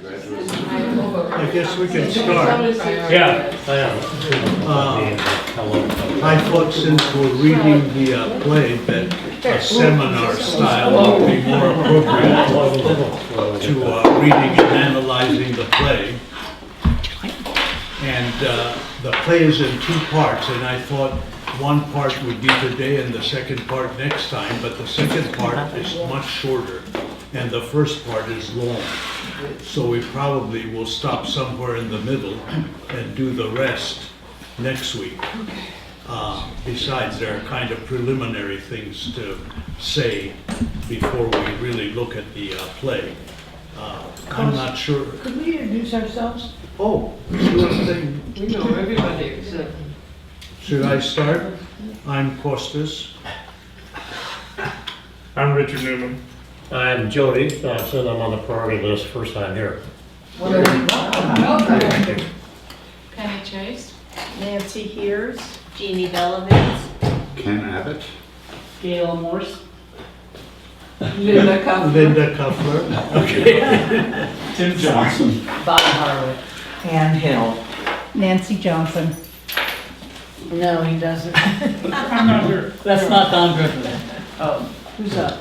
I guess we can start. Yeah, I I thought since we're reading the play that a seminar style would be more appropriate to reading and analyzing the play. And the play is in two parts, and I thought one part would be today and the second part next time, but the second part is much shorter and the first part is long. So we probably will stop somewhere in the middle and do the rest next week. Besides, there are kind of preliminary things to say before we really look at the play. I'm not sure. Could we introduce ourselves? Oh, sure thing. We know everybody except. Should I start? I'm Costas. I'm Richard Newman. I'm Jody Johnson. I'm on the priority list, first time here. Penny Chase. Nancy Hears. Jeannie Belovitz. Ken Abbott. Gail Morse. Linda Cuffler. Linda Cuffler. Okay. Tim Johnson. Bob Harwood. Ann Hill. Nancy Johnson. No, he doesn't. I'm not here. That's not Don Griffin. Oh, who's up?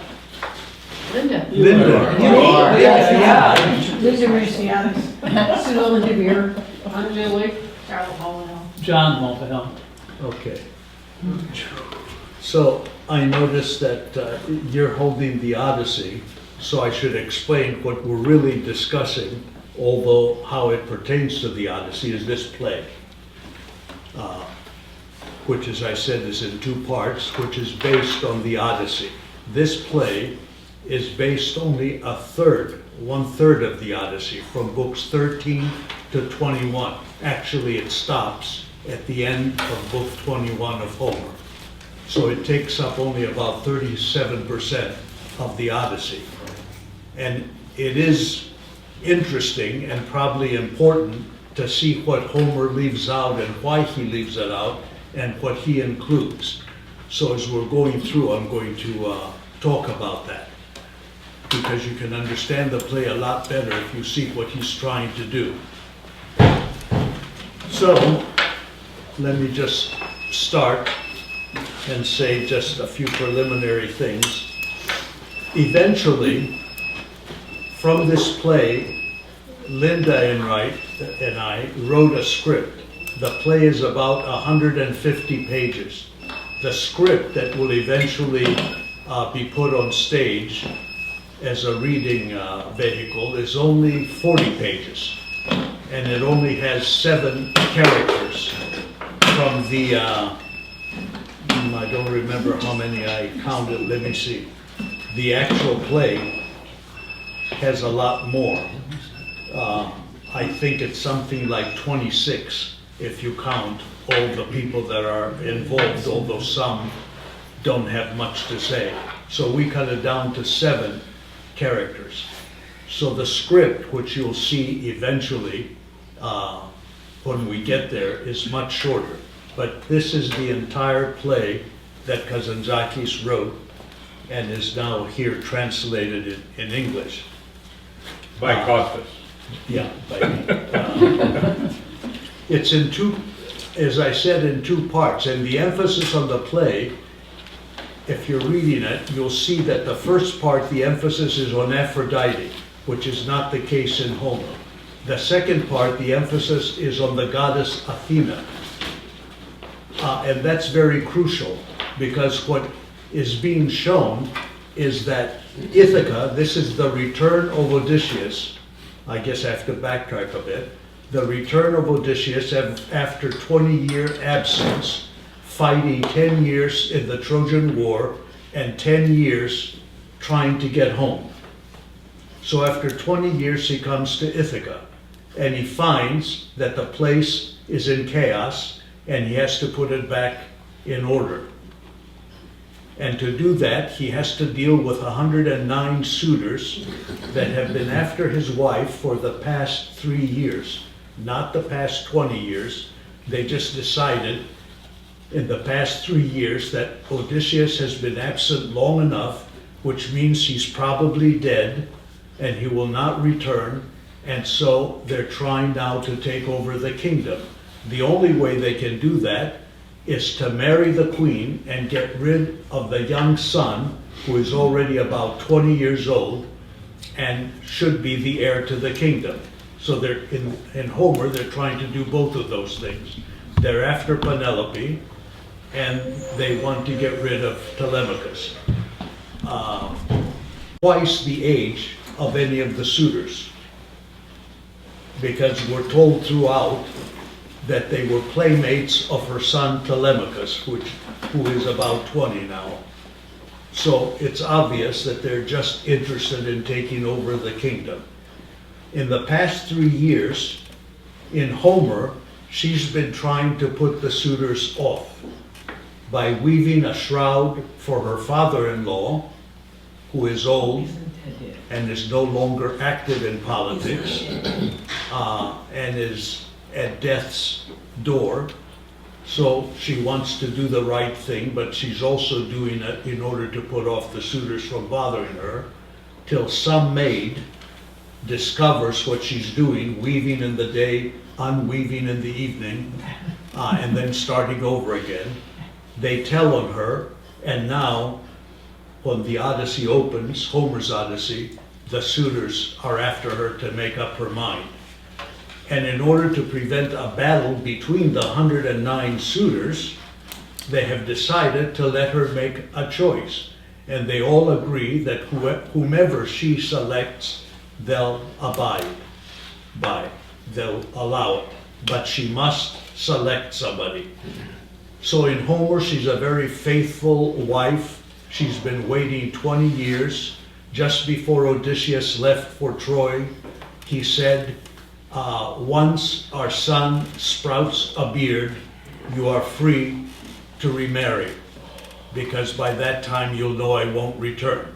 Linda. Linda. Yeah. Linda Marcianis. Sue Ellen DeVere. I'm Julie. Carol Hollowell. John Mulvihill. Okay. So I noticed that you're holding the Odyssey, so I should explain what we're really discussing, although how it pertains to the Odyssey is this play, which, as I said, is in two parts, which is based on the Odyssey. This play is based only one third of the Odyssey, from books 13 to 21. Actually, it stops at the end of book 21 of Homer. So it takes up only about 37% of the Odyssey. And it is interesting and probably important to see what Homer leaves out and why he leaves it out and what he includes. So as we're going through, I'm going to talk about that, because you can understand the play a lot better if you see what he's trying to do. So let me just start and say just a few preliminary things. Eventually, from this play, Linda and I wrote a script. The play is about 150 pages. The script that will eventually be put on stage as a reading vehicle is only 40 pages. And it only has 7 characters from the, I don't remember how many I counted, let me see. The actual play has a lot more. I think it's something like 26 if you count all the people that are involved, although some don't have much to say. So we cut it down to 7 characters. So the script, which you'll see eventually when we get there, is much shorter. But this is the entire play that Kazantzakis wrote and is now here translated in English. By Costas. Yeah, by me. It's in two, as I said, in two parts, and the emphasis on the play, if you're reading it, you'll see that the first part, the emphasis is on Aphrodite, which is not the case in Homer. The second part, the emphasis is on the goddess Athena. And that's very crucial, because what is being shown is that Ithaca, this is the return of Odysseus. I guess I have to backtrack a bit. The return of Odysseus after 20-year absence, fighting 10 years in the Trojan War and 10 years trying to get home. So after 20 years he comes to Ithaca, and he finds that the place is in chaos and he has to put it back in order. And to do that, he has to deal with 109 suitors that have been after his wife for the past 3 years, not the past 20 years. They just decided in the past 3 years that Odysseus has been absent long enough, which means he's probably dead and he will not return, And so they're trying now to take over the kingdom. The only way they can do that is to marry the queen and get rid of the young son, who is already about 20 years old and should be the heir to the kingdom. So they're in Homer, they're trying to do both of those things. They're after Penelope, and they want to get rid of Telemachus. Twice the age of any of the suitors, because we're told throughout that they were playmates of her son Telemachus, who is about 20 now. So it's obvious that they're just interested in taking over the kingdom. In the past 3 years, in Homer, she's been trying to put the suitors off by weaving a shroud for her father-in-law, who is old and is no longer active in politics, and is at death's door. So she wants to do the right thing, but she's also doing it in order to put off the suitors from bothering her, till some maid discovers what she's doing, weaving in the day, unweaving in the evening, and then starting over again. They tell on her, and now, when the Odyssey opens, Homer's Odyssey, the suitors are after her to make up her mind. And in order to prevent a battle between the 109 suitors, they have decided to let her make a choice. And they all agree that whomever she selects, they'll abide by, they'll allow it. But she must select somebody. So in Homer, she's a very faithful wife. She's been waiting 20 years. Just before Odysseus left for Troy, he said, once our son sprouts a beard, you are free to remarry, because by that time you'll know I won't return.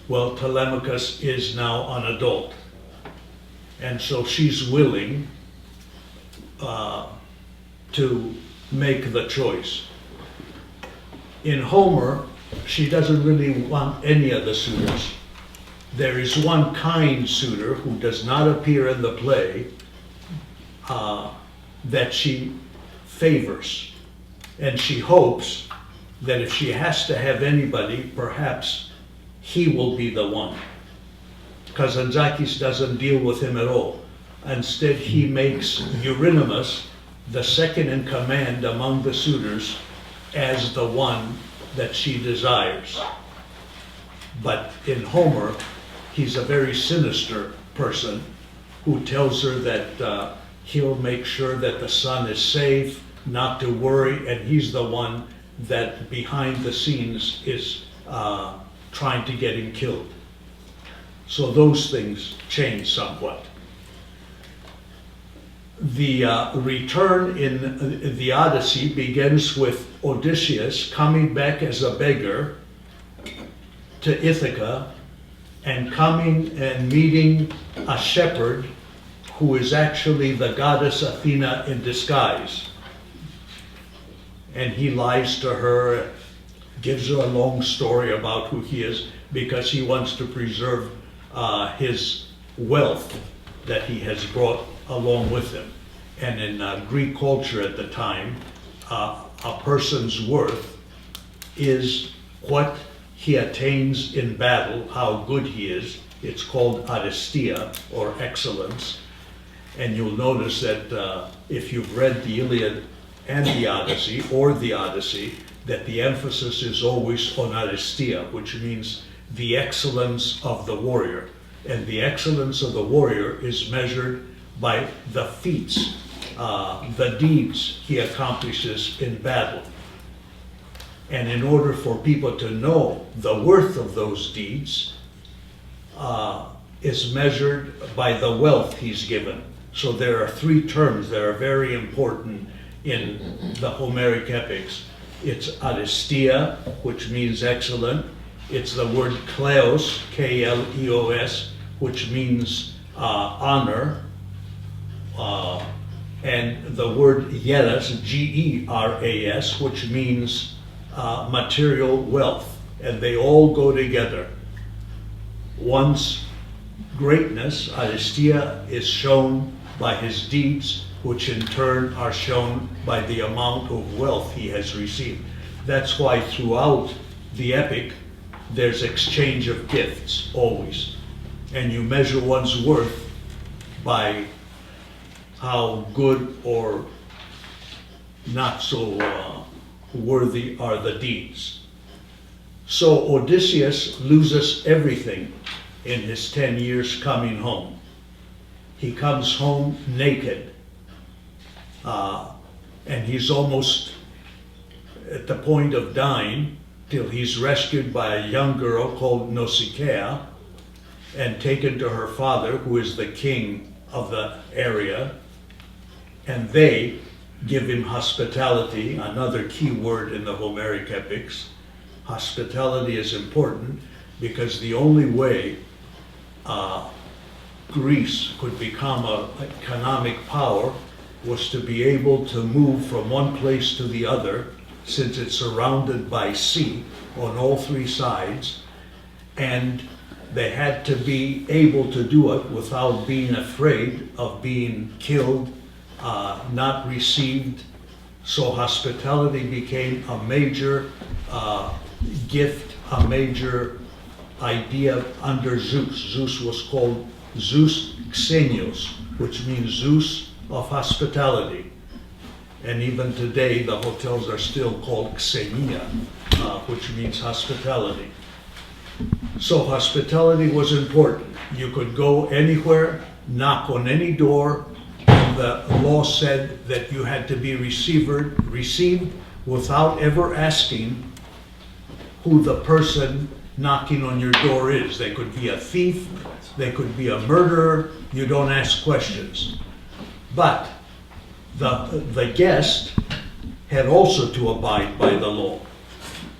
Well, Telemachus is now an adult, and so she's willing to make the choice. In Homer, she doesn't really want any of the suitors. There is one kind suitor who does not appear in the play that she favors. And she hopes that if she has to have anybody, perhaps he will be the one. Kazantzakis doesn't deal with him at all. Instead, he makes Eurynomus the second in command among the suitors as the one that she desires. But in Homer, he's a very sinister person who tells her that he'll make sure that the son is safe, not to worry, and he's the one that behind the scenes is trying to get him killed. So those things change somewhat. The return in the Odyssey begins with Odysseus coming back as a beggar to Ithaca and coming and meeting a shepherd who is actually the goddess Athena in disguise. And he lies to her, gives her a long story about who he is, because he wants to preserve his wealth that he has brought along with him. And in Greek culture at the time, a person's worth is what he attains in battle, how good he is. It's called aristia, or excellence. And you'll notice that if you've read the Iliad and the Odyssey, or the Odyssey, that the emphasis is always on aristia, which means the excellence of the warrior. And the excellence of the warrior is measured by the feats, the deeds he accomplishes in battle. And in order for people to know the worth of those deeds, is measured by the wealth he's given. So there are three terms that are very important in the Homeric epics. It's aristia, which means excellent. It's the word kleos, K-L-E-O-S, which means honor. And the word geras, G-E-R-A-S, which means material wealth. And they all go together. Once greatness, Aristia, is shown by his deeds, which in turn are shown by the amount of wealth he has received. That's why throughout the epic, there's exchange of gifts, always. And you measure one's worth by how good or not so worthy are the deeds. So Odysseus loses everything in his 10 years coming home. He comes home naked, and he's almost at the point of dying till he's rescued by a young girl called Nausicaa and taken to her father, who is the king of the area, and they give him hospitality, another key word in the Homeric epics. Hospitality is important because the only way Greece could become an economic power was to be able to move from one place to the other, since it's surrounded by sea on all three sides, and they had to be able to do it without being afraid of being killed, not received. So hospitality became a major gift, a major idea under Zeus. Zeus was called Zeus Xenios, which means Zeus of hospitality. And even today, the hotels are still called Xenia, which means hospitality. So hospitality was important. You could go anywhere, knock on any door, and the law said that you had to be received without ever asking who the person knocking on your door is. They could be a thief, they could be a murderer. You don't ask questions. But the guest had also to abide by the law,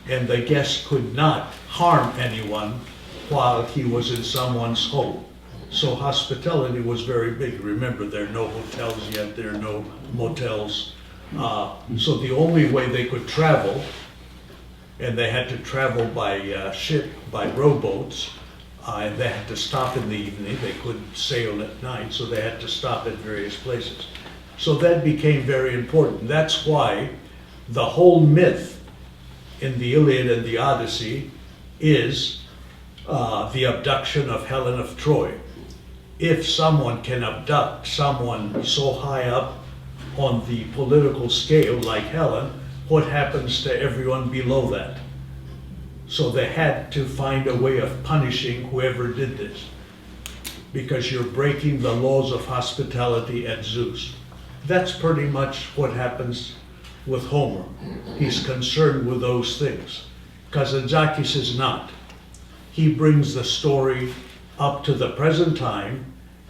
and the guest could not harm anyone while he was in someone's home. So hospitality was very big. Remember, there are no hotels yet, there are no motels. So the only way they could travel, and they had to travel by ship, by rowboats, and they had to stop in the evening. They couldn't sail at night, so they had to stop at various places. So that became very important. That's why the whole myth in the Iliad and the Odyssey is the abduction of Helen of Troy. If someone can abduct someone so high up on the political scale like Helen, what happens to everyone below that? So they had to find a way of punishing whoever did this, because you're breaking the laws of hospitality at Zeus. That's pretty much what happens with Homer. He's concerned with those things. Kazantzakis is not. He brings the story up to the present time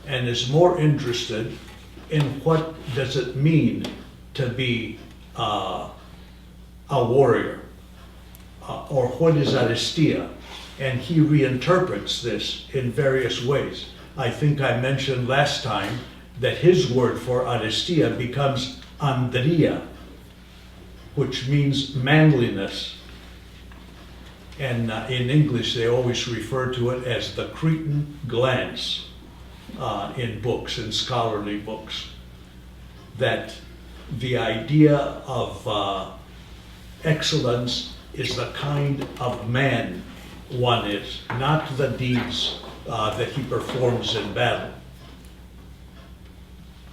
and is more interested in what does it mean to be a warrior, or what is Aristia, and he reinterprets this in various ways. I think I mentioned last time that his word for Aristia becomes Andria, which means manliness. And in English, they always refer to it as the Cretan glance in books, in scholarly books. That the idea of excellence is the kind of man one is, not the deeds that he performs in battle,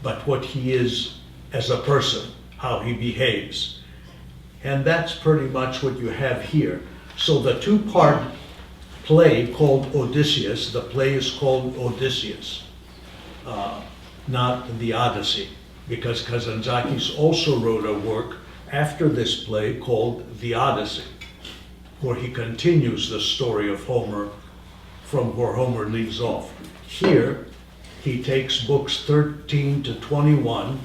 but what he is as a person, how he behaves. And that's pretty much what you have here. So the two-part play called Odysseus, the play is called Odysseus, not the Odyssey, because Kazantzakis also wrote a work after this play called The Odyssey, where he continues the story of Homer from where Homer leaves off. Here, he takes books 13 to 21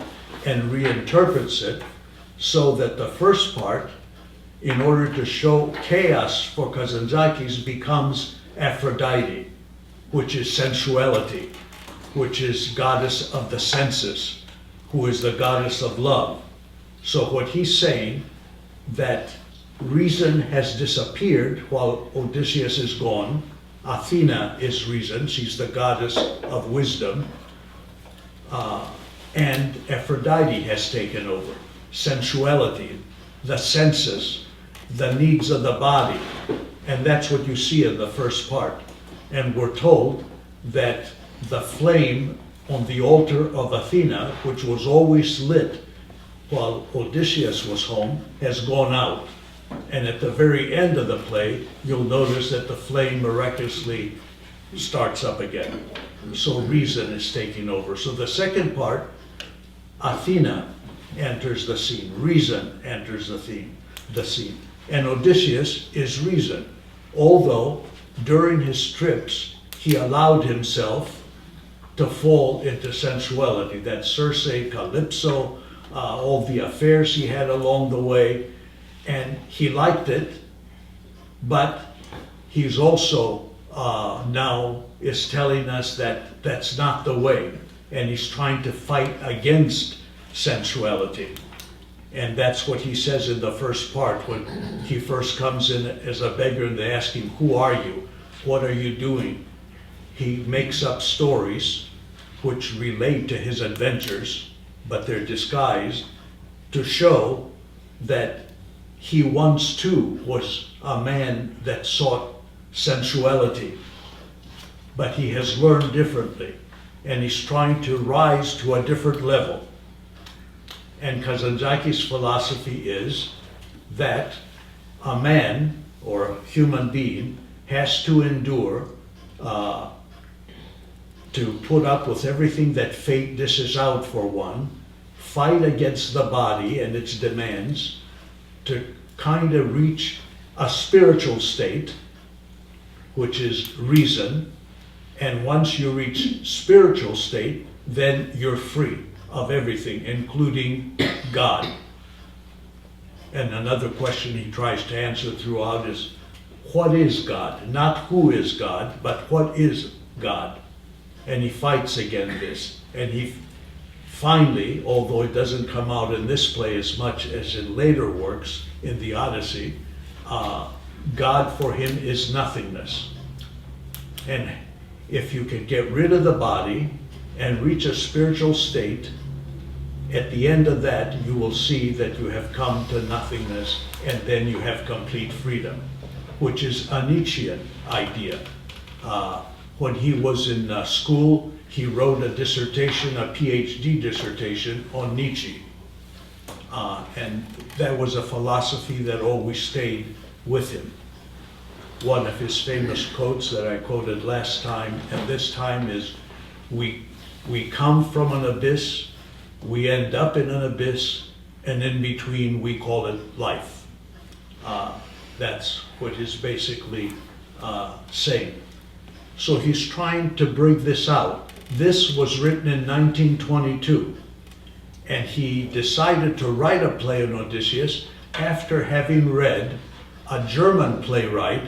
and reinterprets it so that the first part, in order to show chaos for Kazantzakis, becomes Aphrodite, which is sensuality, which is goddess of the senses, who is the goddess of love. So what he's saying, that reason has disappeared while Odysseus is gone, Athena is reason, she's the goddess of wisdom. And Aphrodite has taken over. Sensuality, the senses, the needs of the body. And that's what you see in the first part. And we're told that the flame on the altar of Athena, which was always lit while Odysseus was home, has gone out. And at the very end of the play, you'll notice that the flame miraculously starts up again. So reason is taking over. So the second part, Athena enters the scene. Reason enters the scene. And Odysseus is reason. Although during his trips, he allowed himself to fall into sensuality. That Circe, Calypso, all the affairs he had along the way. And he liked it, but he's also now is telling us that that's not the way. And he's trying to fight against sensuality. And that's what he says in the first part when he first comes in as a beggar and they ask him, who are you? What are you doing? He makes up stories which relate to his adventures, but they're disguised to show that he once too was a man that sought sensuality, but he has learned differently, and he's trying to rise to a different level. And Kazantzakis' philosophy is that a man or a human being has to endure, to put up with everything that fate dishes out for one, fight against the body and its demands, to kind of reach a spiritual state, which is reason. And once you reach spiritual state, then you're free of everything, including God. And another question he tries to answer throughout is, what is God? Not who is God, but what is God? And he fights against this. And he finally, although it doesn't come out in this play as much as in later works in the Odyssey, God for him is nothingness. And if you can get rid of the body and reach a spiritual state, at the end of that you will see that you have come to nothingness, and then you have complete freedom, which is a Nietzschean idea. When he was in school, he wrote a dissertation, a PhD dissertation on Nietzsche. And that was a philosophy that always stayed with him. One of his famous quotes that I quoted last time and this time is, we come from an abyss, we end up in an abyss, and in between we call it life. That's what he's basically saying. So he's trying to bring this out. This was written in 1922, and he decided to write a play on Odysseus after having read a German playwright,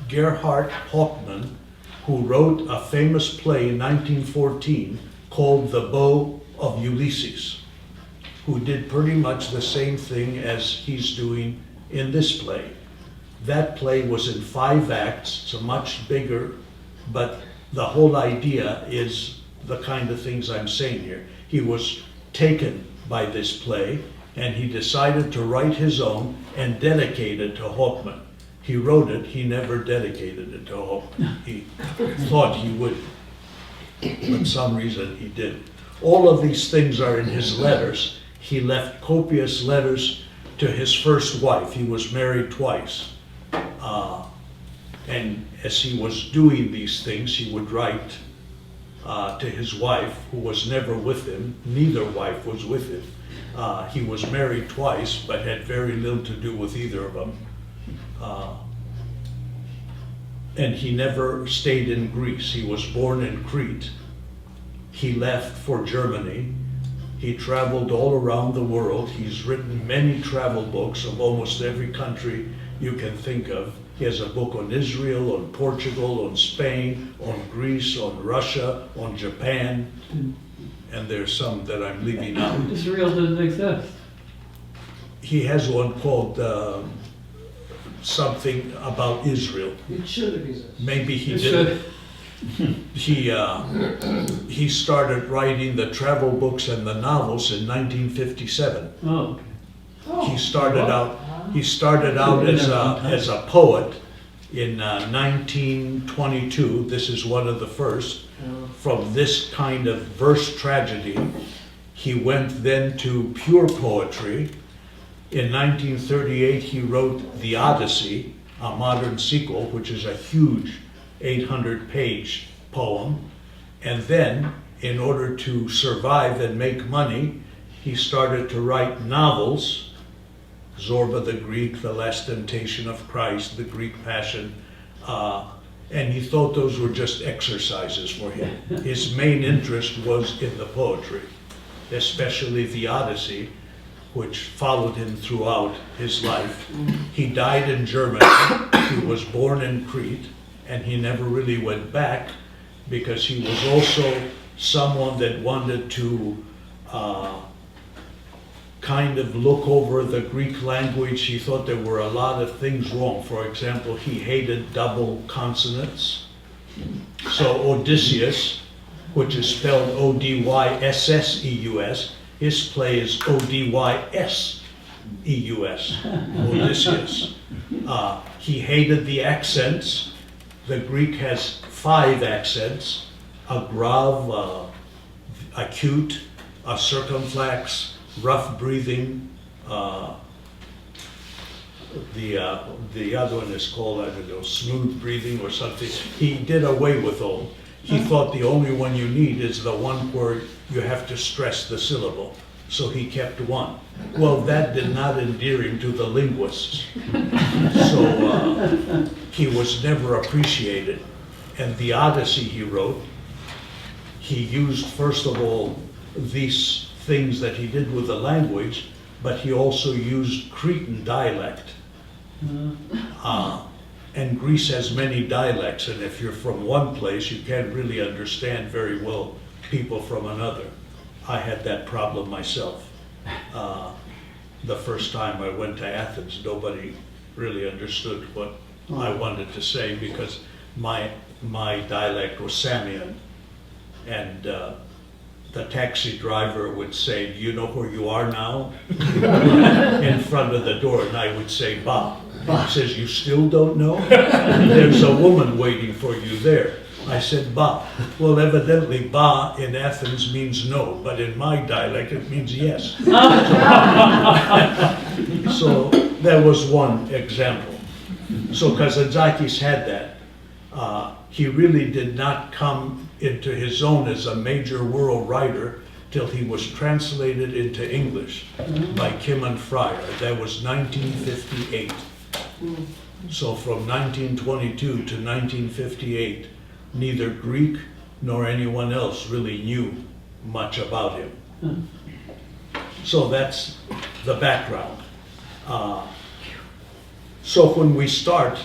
Gerhard Hauptmann, who wrote a famous play in 1914 called The Bow of Ulysses, who did pretty much the same thing as he's doing in this play. That play was in 5 acts, it's a much bigger, but the whole idea is the kind of things I'm saying here. He was taken by this play, and he decided to write his own and dedicate it to Hauptmann. He wrote it, he never dedicated it to Hauptmann. He thought he would, but some reason he didn't. All of these things are in his letters. He left copious letters to his first wife. He was married twice. And as he was doing these things, he would write to his wife, who was never with him. Neither wife was with him. He was married twice, but had very little to do with either of them. And he never stayed in Greece. He was born in Crete. He left for Germany. He traveled all around the world. He's written many travel books of almost every country you can think of. He has a book on Israel, on Portugal, on Spain, on Greece, on Russia, on Japan, and there's some that I'm leaving out. Israel doesn't exist. He has one called something about Israel. It should exist. Maybe he It did. He started writing the travel books and the novels in 1957. Oh, okay. He started out as a poet in 1922. This is one of the first. From this kind of verse tragedy, he went then to pure poetry. In 1938, he wrote The Odyssey, a modern sequel, which is a huge 800-page poem. And then, in order to survive and make money, he started to write novels. Zorba the Greek, The Last Temptation of Christ, The Greek Passion, and he thought those were just exercises for him. His main interest was in the poetry, especially the Odyssey, which followed him throughout his life. He died in Germany. He was born in Crete, and he never really went back because he was also someone that wanted to kind of look over the Greek language. He thought there were a lot of things wrong. For example, he hated double consonants. So Odysseus, which is spelled O-D-Y-S-S-E-U-S, his play is O-D-Y-S-E-U-S, Odysseus. He hated the accents. The Greek has 5 accents: a grave, acute, a circumflex, rough breathing. The other one is called, I don't know, smooth breathing or something. He did away with all. He thought the only one you need is the one where you have to stress the syllable. So he kept one. Well, that did not endear him to the linguists. So he was never appreciated. And the Odyssey he wrote, he used, first of all, these things that he did with the language, but he also used Cretan dialect. And Greece has many dialects, and if you're from one place, you can't really understand very well people from another. I had that problem myself. The first time I went to Athens, nobody really understood what I wanted to say because my dialect was Samian, and the taxi driver would say, "Do you know where you are now?" in front of the door, and I would say, "Ba." He says, "You still don't know? There's a woman waiting for you there." I said, "Ba." Well, evidently, ba in Athens means no, but in my dialect it means yes. So that was one example. So Kazantzakis had that. He really did not come into his own as a major world writer till he was translated into English by Kim and Fryer. That was 1958. So from 1922 to 1958, neither Greek nor anyone else really knew much about him. So that's the background. So when we start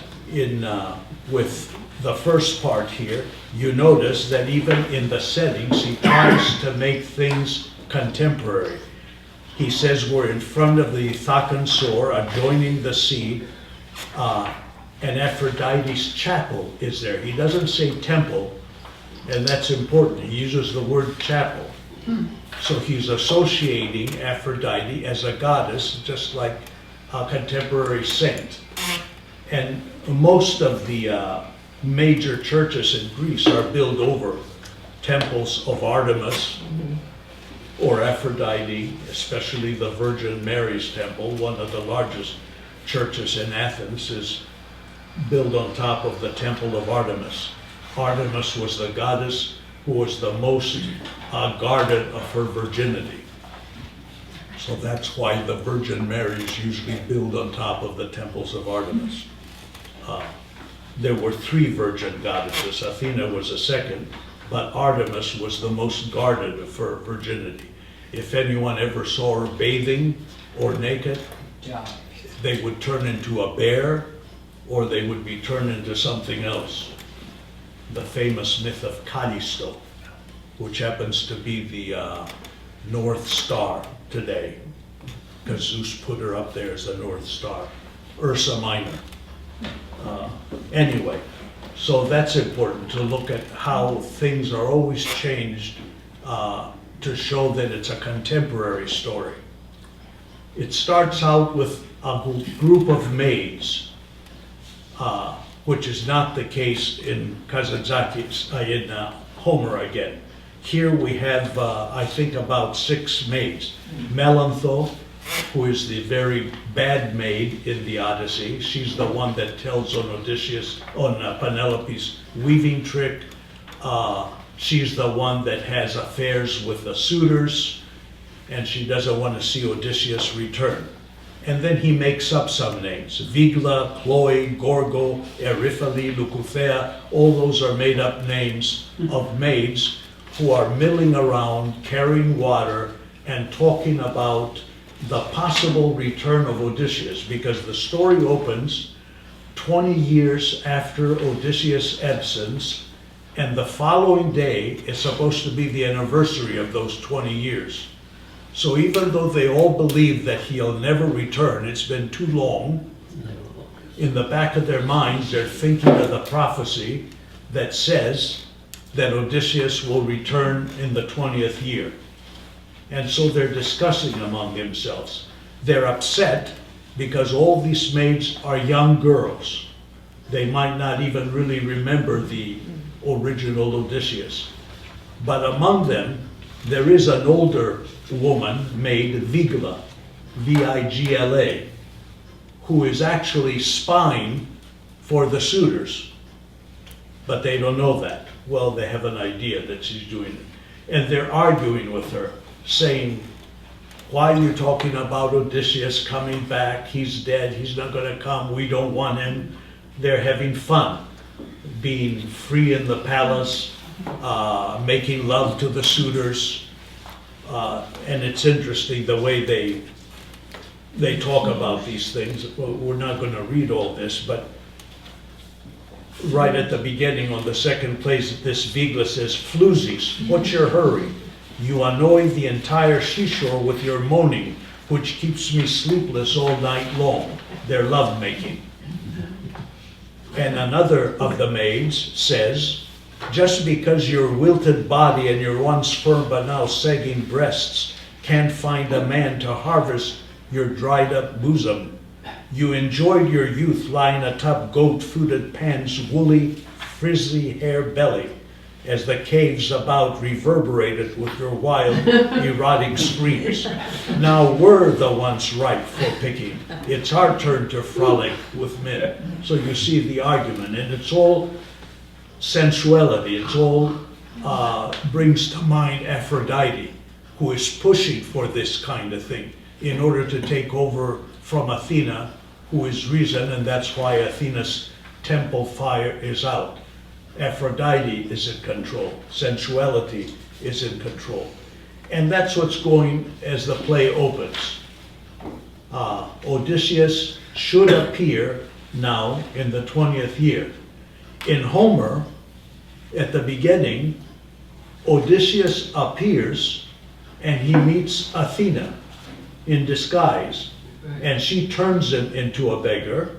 with the first part here, you notice that even in the settings, he tries to make things contemporary. He says we're in front of the Ithacan Sore, adjoining the sea, and Aphrodite's chapel is there. He doesn't say temple, and that's important. He uses the word chapel. So he's associating Aphrodite as a goddess, just like a contemporary saint. And most of the major churches in Greece are built over temples of Artemis or Aphrodite, especially the Virgin Mary's temple. One of the largest churches in Athens is built on top of the temple of Artemis. Artemis was the goddess who was the most guarded of her virginity. So that's why the Virgin Mary is usually built on top of the temples of Artemis. There were 3 virgin goddesses. Athena was a second, but Artemis was the most guarded of her virginity. If anyone ever saw her bathing or naked, they would turn into a bear or they would be turned into something else. The famous myth of Callisto, which happens to be the North Star today, because Zeus put her up there as the North Star. Ursa Minor. Anyway, so that's important to look at how things are always changed to show that it's a contemporary story. It starts out with a group of maids, which is not the case in Kazantzakis, in Homer again. Here we have, I think, about 6 maids. Melantho, who is the very bad maid in the Odyssey. She's the one that tells on Odysseus, on Penelope's weaving trick. She's the one that has affairs with the suitors, and she doesn't want to see Odysseus return. And then he makes up some names. Vigla, Chloe, Gorgo, Eriphale, Leucothea, all those are made up names of maids who are milling around, carrying water, and talking about the possible return of Odysseus, because the story opens 20 years after Odysseus' absence, and the following day is supposed to be the anniversary of those 20 years. So even though they all believe that he'll never return, it's been too long, in the back of their minds they're thinking of the prophecy that says that Odysseus will return in the 20th year. And so they're discussing among themselves. They're upset because all these maids are young girls. They might not even really remember the original Odysseus. But among them, there is an older woman maid, Vigla, V-I-G-L-A, who is actually spying for the suitors. But they don't know that. Well, they have an idea that she's doing it. And they're arguing with her, saying, why are you talking about Odysseus coming back? He's dead, he's not gonna come, we don't want him. They're having fun, being free in the palace, making love to the suitors. And it's interesting the way they talk about these things. Well, we're not gonna read all this, but right at the beginning on the second place, this Vigla says, Floozies, what's your hurry? You annoy the entire seashore with your moaning, which keeps me sleepless all night long. They're lovemaking. And another of the maids says, just because your wilted body and your once firm but now sagging breasts can't find a man to harvest your dried up bosom, you enjoyed your youth lying atop goat-footed Pan's woolly, frizzy hair belly, as the caves about reverberated with your wild, erotic screams. Now we're the ones ripe for picking. It's our turn to frolic with men. So you see the argument, and it's all sensuality. It's all brings to mind Aphrodite, who is pushing for this kind of thing in order to take over from Athena, who is reason, and that's why Athena's temple fire is out. Aphrodite is in control. Sensuality is in control. And that's what's going as the play opens. Odysseus should appear now in the 20th year. In Homer, at the beginning, Odysseus appears and he meets Athena in disguise. And she turns him into a beggar,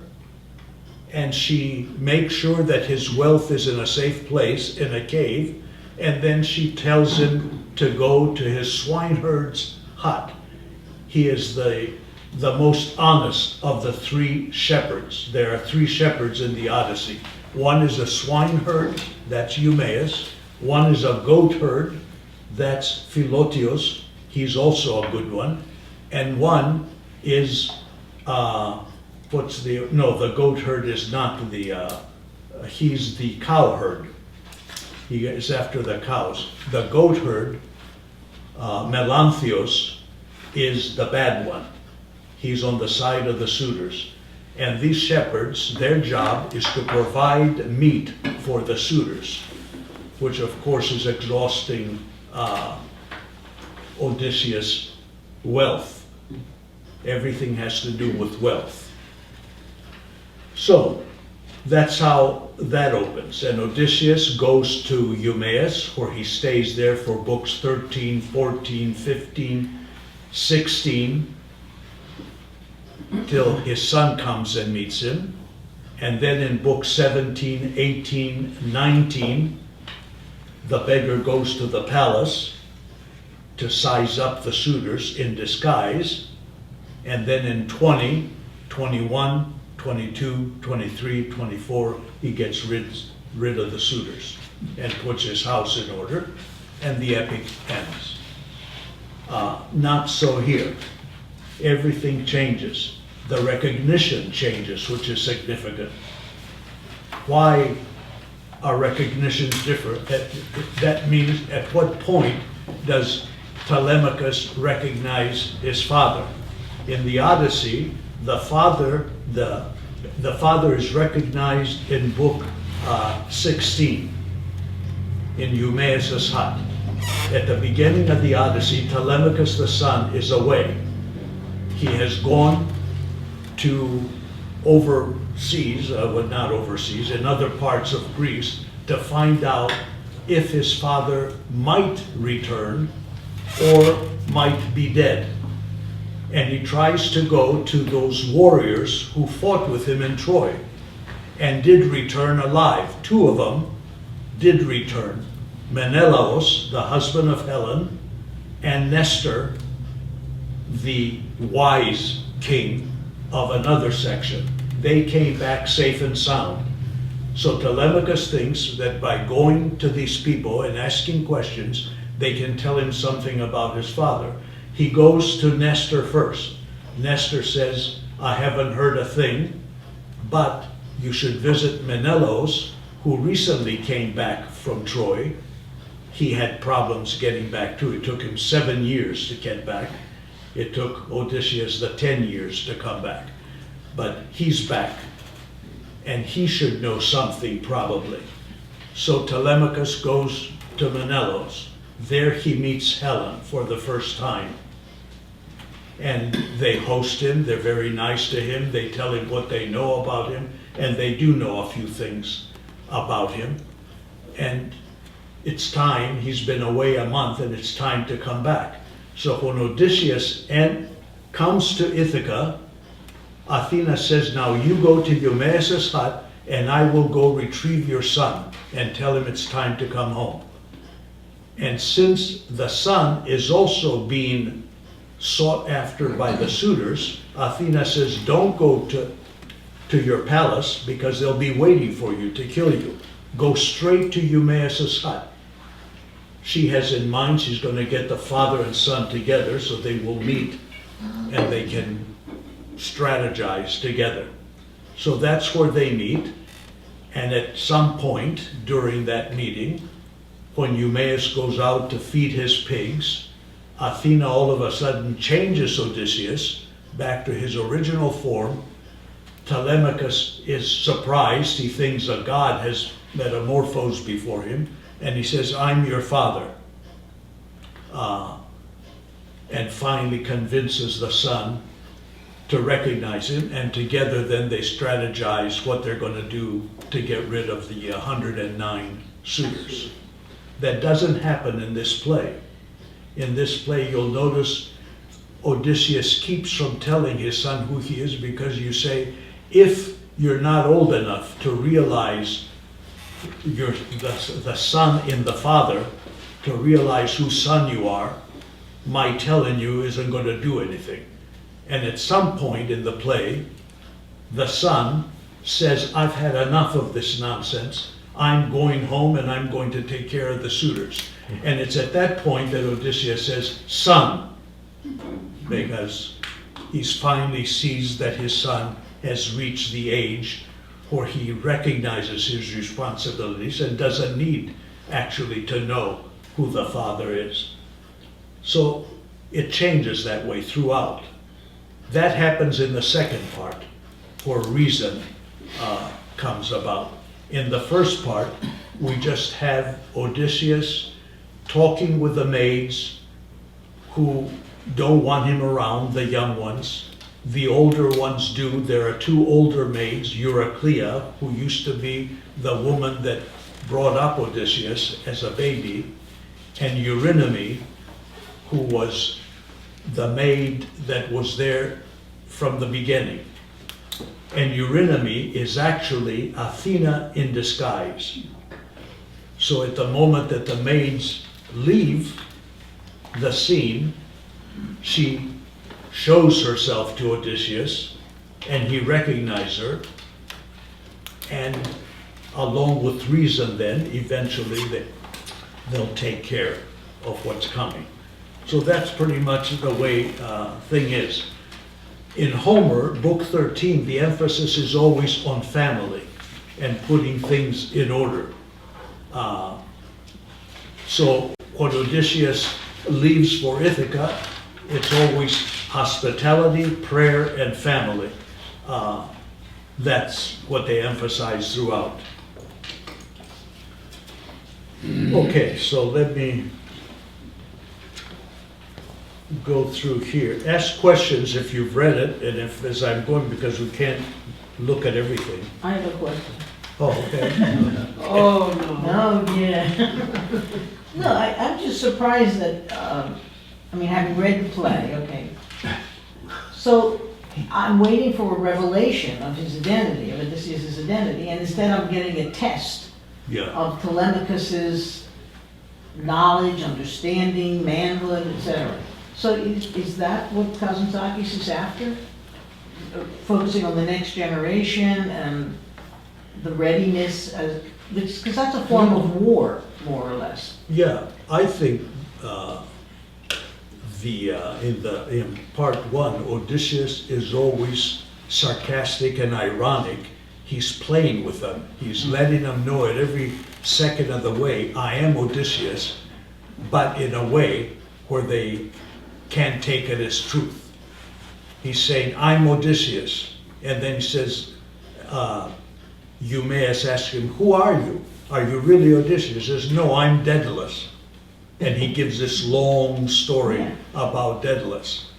and she makes sure that his wealth is in a safe place in a cave, and then she tells him to go to his swineherd's hut. He is the most honest of the 3 shepherds. There are 3 shepherds in the Odyssey. One is a swineherd, that's Eumaeus. One is a goat herd, that's Philotios. He's also a good one. And one is the goat herd is not he's the cow herd. He is after the cows. The goat herd, Melanthios, is the bad one. He's on the side of the suitors. And these shepherds, their job is to provide meat for the suitors, which of course is exhausting Odysseus' wealth. Everything has to do with wealth. So that's how that opens. And Odysseus goes to Eumaeus, where he stays there for books 13, 14, 15, 16, till his son comes and meets him. And then in book 17, 18, 19, the beggar goes to the palace to size up the suitors in disguise. And then in 20, 21, 22, 23, 24, he gets rid of the suitors and puts his house in order, and the epic ends. Not so here. Everything changes. The recognition changes, which is significant. Why are recognitions different? That means at what point does Telemachus recognize his father? In the Odyssey, the father is recognized in book 16 in Eumaeus' hut. At the beginning of the Odyssey, Telemachus the son is away. He has gone to overseas, not overseas, in other parts of Greece to find out if his father might return or might be dead. And he tries to go to those warriors who fought with him in Troy and did return alive. 2 of them did return. Menelaus, the husband of Helen, and Nestor, the wise king of another section. They came back safe and sound. So Telemachus thinks that by going to these people and asking questions, they can tell him something about his father. He goes to Nestor first. Nestor says, I haven't heard a thing, but you should visit Menelaus, who recently came back from Troy. He had problems getting back too. It took him 7 years to get back. It took Odysseus the 10 years to come back. But he's back, and he should know something probably. So Telemachus goes to Menelaus. There he meets Helen for the first time. And they host him, they're very nice to him, they tell him what they know about him, and they do know a few things about him. And it's time, he's been away a month, and it's time to come back. So when Odysseus comes to Ithaca, Athena says, now you go to Eumaeus' hut, and I will go retrieve your son and tell him it's time to come home. And since the son is also being sought after by the suitors, Athena says, don't go to your palace because they'll be waiting for you to kill you. Go straight to Eumaeus' hut. She has in mind she's going to get the father and son together so they will meet and they can strategize together. So that's where they meet. And at some point during that meeting, when Eumaeus goes out to feed his pigs, Athena all of a sudden changes Odysseus back to his original form. Telemachus is surprised. He thinks a god has metamorphosed before him. And he says, I'm your father. And finally convinces the son to recognize him. And together then they strategize what they're going to do to get rid of the 109 suitors. That doesn't happen in this play. In this play, you'll notice Odysseus keeps from telling his son who he is because you say, if you're not old enough to realize the son in the father, to realize whose son you are, my telling you isn't going to do anything. And at some point in the play, the son says, I've had enough of this nonsense. I'm going home and I'm going to take care of the suitors. And it's at that point that Odysseus says, son, because he finally sees that his son has reached the age where he recognizes his responsibilities and doesn't need actually to know who the father is. So it changes that way throughout. That happens in the second part, where reason comes about. In the first part, we just have Odysseus talking with the maids who don't want him around, the young ones. The older ones do. There are 2 older maids, Euryclea, who used to be the woman that brought up Odysseus as a baby, and Eurynome, who was the maid that was there from the beginning. And Eurynome is actually Athena in disguise. So at the moment that the maids leave the scene, she shows herself to Odysseus, and he recognizes her, and along with reason then, eventually they'll take care of what's coming. So that's pretty much the way thing is. In Homer, Book 13, the emphasis is always on family and putting things in order. So when Odysseus leaves for Ithaca, it's always hospitality, prayer, and family. That's what they emphasize throughout. Okay, so let me go through here. Ask questions if you've read it, and if, as I'm going, because we can't look at everything. I have a question. Oh, okay. Oh, no. Oh, yeah. No, I'm just surprised that, having read the play, okay. So I'm waiting for a revelation of his identity, of Odysseus' identity, and instead I'm getting a test Yeah. of Telemachus's knowledge, understanding, manhood, etc. So is that what Kazantzakis is after? Focusing on the next generation and the readiness, because that's a form of war, more or less. Yeah, I think in part one, Odysseus is always sarcastic and ironic. He's playing with them. He's letting them know at every second of the way, I am Odysseus, but in a way where they can't take it as truth. He's saying, I'm Odysseus. And then he says, Eumaeus asks him, who are you? Are you really Odysseus? He says, no, I'm Daedalus. And he gives this long story about Daedalus.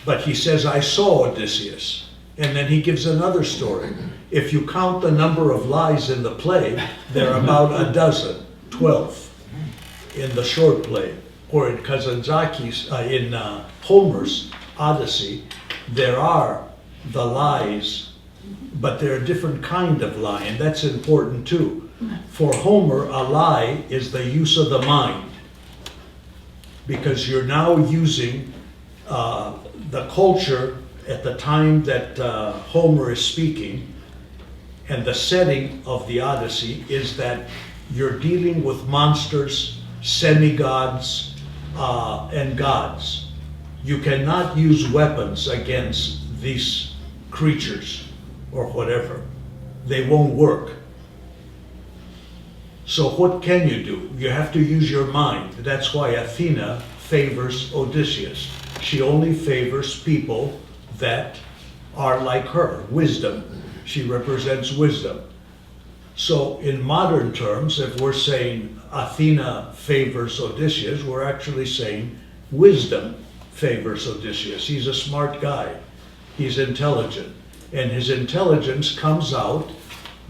But he says, I saw Odysseus. And then he gives another story. If you count the number of lies in the play, there are about a dozen, 12 in the short play. Or in Kazantzakis, in Homer's Odyssey, there are the lies, but they're a different kind of lie, and that's important too. For Homer, a lie is the use of the mind, because you're now using the culture at the time that Homer is speaking, and the setting of the Odyssey is that you're dealing with monsters, semi-gods, and gods. You cannot use weapons against these creatures or whatever. They won't work. So what can you do? You have to use your mind. That's why Athena favors Odysseus. She only favors people that are like her, wisdom. She represents wisdom. So in modern terms, if we're saying Athena favors Odysseus, we're actually saying wisdom favors Odysseus. He's a smart guy. He's intelligent. And his intelligence comes out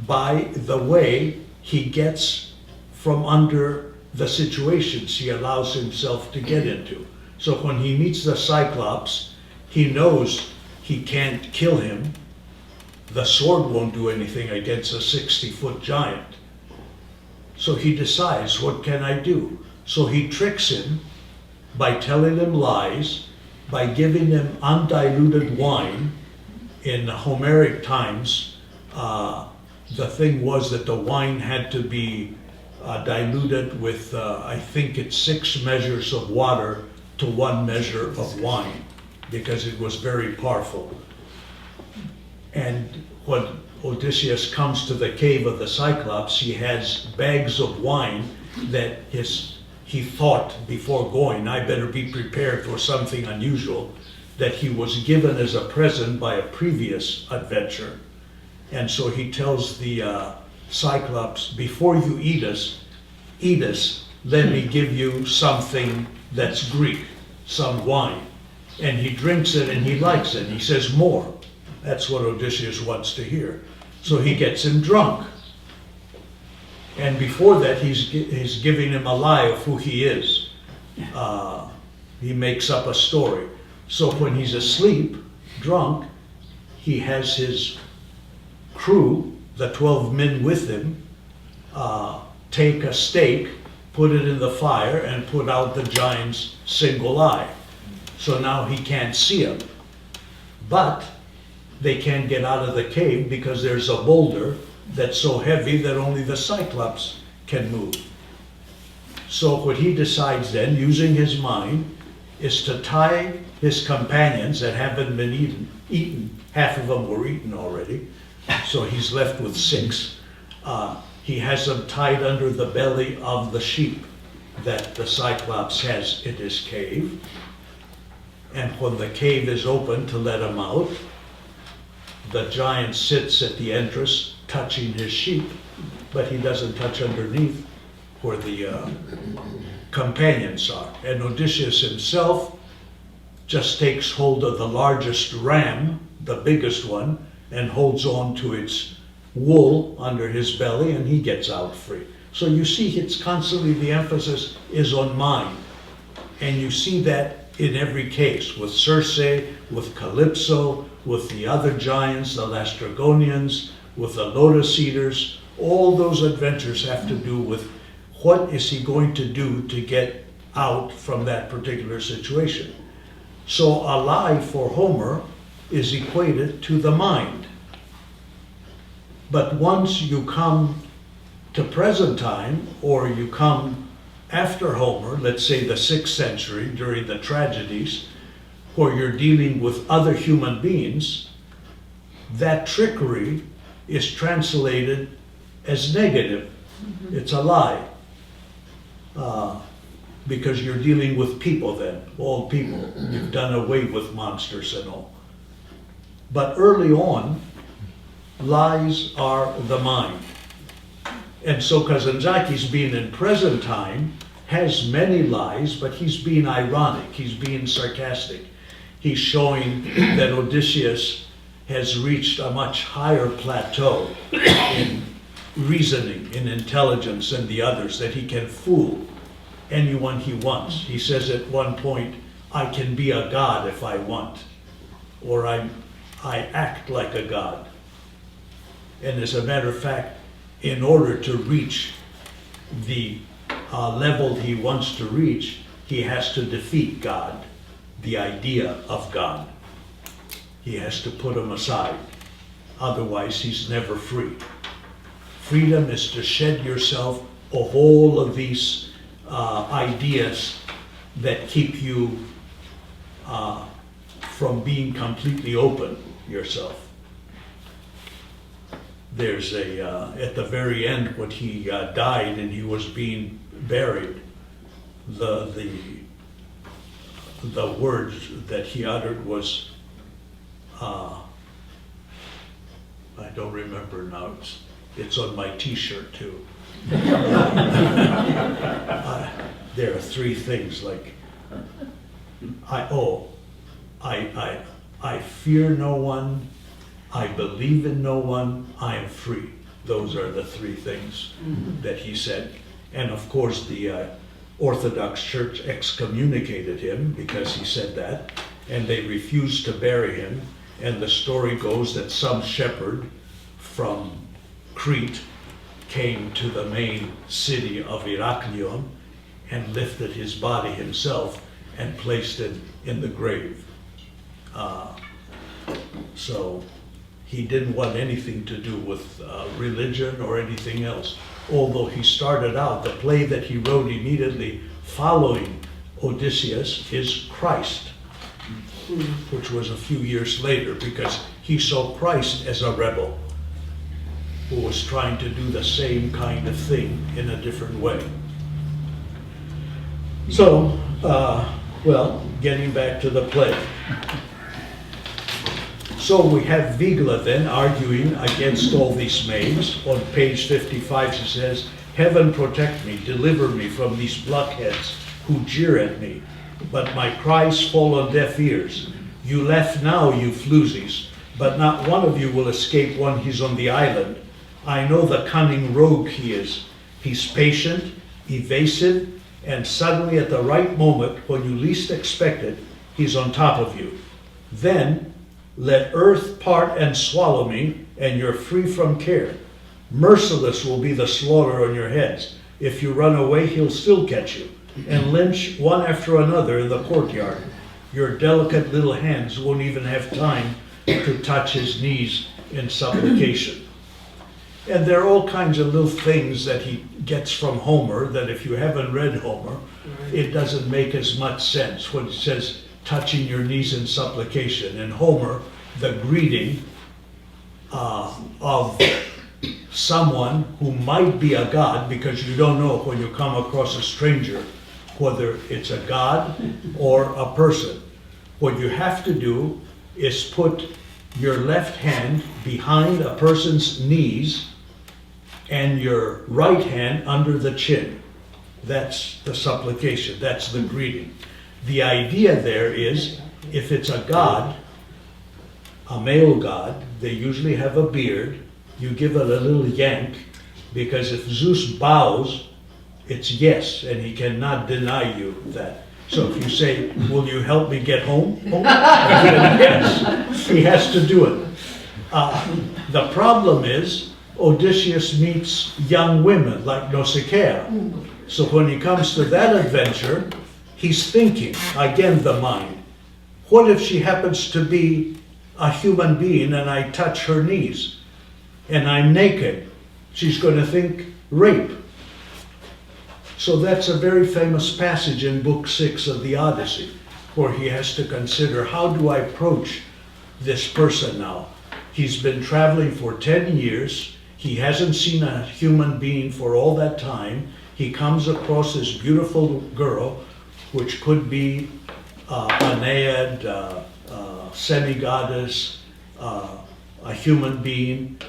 by the way he gets from under the situations he allows himself to get into. So when he meets the Cyclops, he knows he can't kill him. The sword won't do anything against a 60-foot giant. So he decides, what can I do? So he tricks him by telling him lies, by giving him undiluted wine. In Homeric times, the thing was that the wine had to be diluted with, I think it's 6 measures of water to 1 measure of wine, because it was very powerful. And when Odysseus comes to the cave of the Cyclops, he has bags of wine that he thought before going, I better be prepared for something unusual, that he was given as a present by a previous adventure. And so he tells the Cyclops, before you eat us, let me give you something that's Greek, some wine. And he drinks it and he likes it. He says, more. That's what Odysseus wants to hear. So he gets him drunk. And before that, he's giving him a lie of who he is. He makes up a story. So when he's asleep, drunk, he has his crew, the 12 men with him, take a stake, put it in the fire, and put out the giant's single eye. So now he can't see him. But they can't get out of the cave because there's a boulder that's so heavy that only the Cyclops can move. So what he decides then, using his mind, is to tie his companions that haven't been eaten. Half of them were eaten already, so he's left with 6. He has them tied under the belly of the sheep that the Cyclops has in his cave. And when the cave is open to let him out, the giant sits at the entrance touching his sheep, but he doesn't touch underneath where the companions are. And Odysseus himself just takes hold of the largest ram, the biggest one, and holds on to its wool under his belly, and he gets out free. So you see, it's constantly, the emphasis is on mind. And you see that in every case, with Circe, with Calypso, with the other giants, the Lastrygonians, with the Lotus Eaters. All those adventures have to do with what is he going to do to get out from that particular situation. So a lie for Homer is equated to the mind. But once you come to present time, or you come after Homer, let's say the 6th century, during the tragedies, where you're dealing with other human beings, that trickery is translated as negative. It's a lie. Because you're dealing with people then, all people. You've done away with monsters and all. But early on, lies are the mind. And so Kazantzakis, being in present time, has many lies, but he's being ironic, he's being sarcastic. He's showing that Odysseus has reached a much higher plateau in reasoning, in intelligence than the others, that he can fool anyone he wants. He says at one point, I can be a god if I want, or I act like a god. And as a matter of fact, in order to reach the level he wants to reach, he has to defeat God, the idea of God. He has to put him aside. Otherwise, he's never free. Freedom is to shed yourself of all of these ideas that keep you from being completely open yourself. There's at the very end, when he died and he was being buried, the words that he uttered was, I don't remember now, it's on my t-shirt too. There are 3 things, like, I fear no one, I believe in no one, I am free. Those are the 3 things that he said. And of course the Orthodox Church excommunicated him because he said that, and they refused to bury him. And the story goes that some shepherd from Crete came to the main city of Heraklion and lifted his body himself and placed it in the grave. So he didn't want anything to do with religion or anything else. Although he started out, the play that he wrote immediately following Odysseus is Christ, which was a few years later, because he saw Christ as a rebel who was trying to do the same kind of thing in a different way. So, well, getting back to the play. So we have Vigla then arguing against all these maids. On page 55 she says, "Heaven protect me, deliver me from these blockheads who jeer at me. But my cries fall on deaf ears. You laugh now, you floozies, but not one of you will escape when he's on the island. I know the cunning rogue he is. He's patient, evasive, and suddenly at the right moment, when you least expect it, he's on top of you. Then, Let earth part and swallow me, and you're free from care. Merciless will be the slaughter on your heads. If you run away, he'll still catch you, and lynch one after another in the courtyard. Your delicate little hands won't even have time to touch his knees in supplication. And there are all kinds of little things that he gets from Homer that if you haven't read Homer, it doesn't make as much sense when it says touching your knees in supplication. In Homer, the greeting of someone who might be a god, because you don't know when you come across a stranger whether it's a god or a person. What you have to do is put your left hand behind a person's knees and your right hand under the chin. That's the supplication, that's the greeting. The idea there is, if it's a god, a male god, they usually have a beard. You give it a little yank, because if Zeus bows, it's yes, and he cannot deny you that. So if you say, will you help me get home? Oh, yes, he has to do it. The problem is, Odysseus meets young women like Nausicaa. So when he comes to that adventure, he's thinking, again the mind, what if she happens to be a human being and I touch her knees and I'm naked? She's going to think rape. So that's a very famous passage in Book 6 of the Odyssey, where he has to consider, how do I approach this person now? He's been traveling for 10 years. He hasn't seen a human being for all that time. He comes across this beautiful girl, which could be a naiad, semi-goddess, a human being,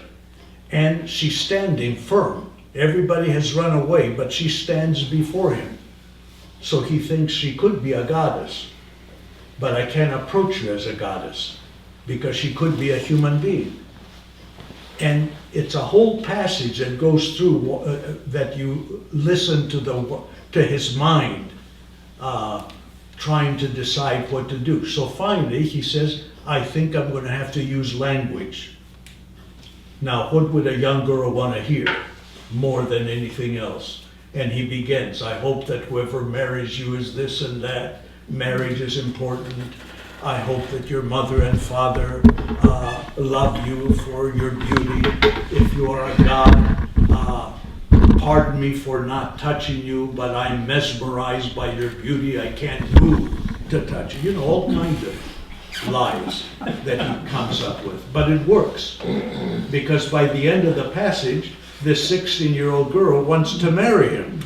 and she's standing firm. Everybody has run away, but she stands before him. So he thinks she could be a goddess, but I can't approach her as a goddess because she could be a human being. And it's a whole passage that goes through that you listen to his mind, trying to decide what to do. So finally he says, I think I'm going to have to use language. Now, what would a young girl want to hear more than anything else? And he begins, I hope that whoever marries you is this and that. Marriage is important. I hope that your mother and father love you for your beauty. If you are a god, pardon me for not touching you, but I'm mesmerized by your beauty. I can't move to touch you. You know, all kinds of lies that he comes up with. But it works, because by the end of the passage, this 16-year-old girl wants to marry him.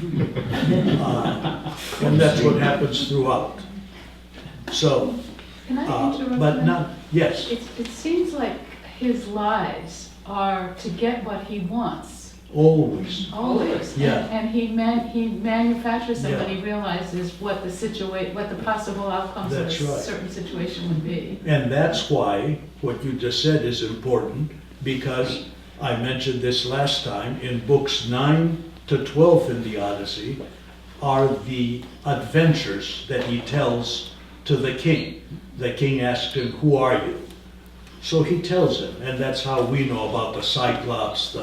And that's what happens throughout. So, Can I interrupt? but you? not, yes, It seems like his lies are to get what he wants, always. always. Yeah. And he manufactures them, but Yeah. he realizes what the possible outcomes of a That's right. certain situation would be. And that's why what you just said is important, because I mentioned this last time, in books 9 to 12 in the Odyssey are the adventures that he tells to the king. The king asked him, who are you? So he tells him, and that's how we know about the Cyclops.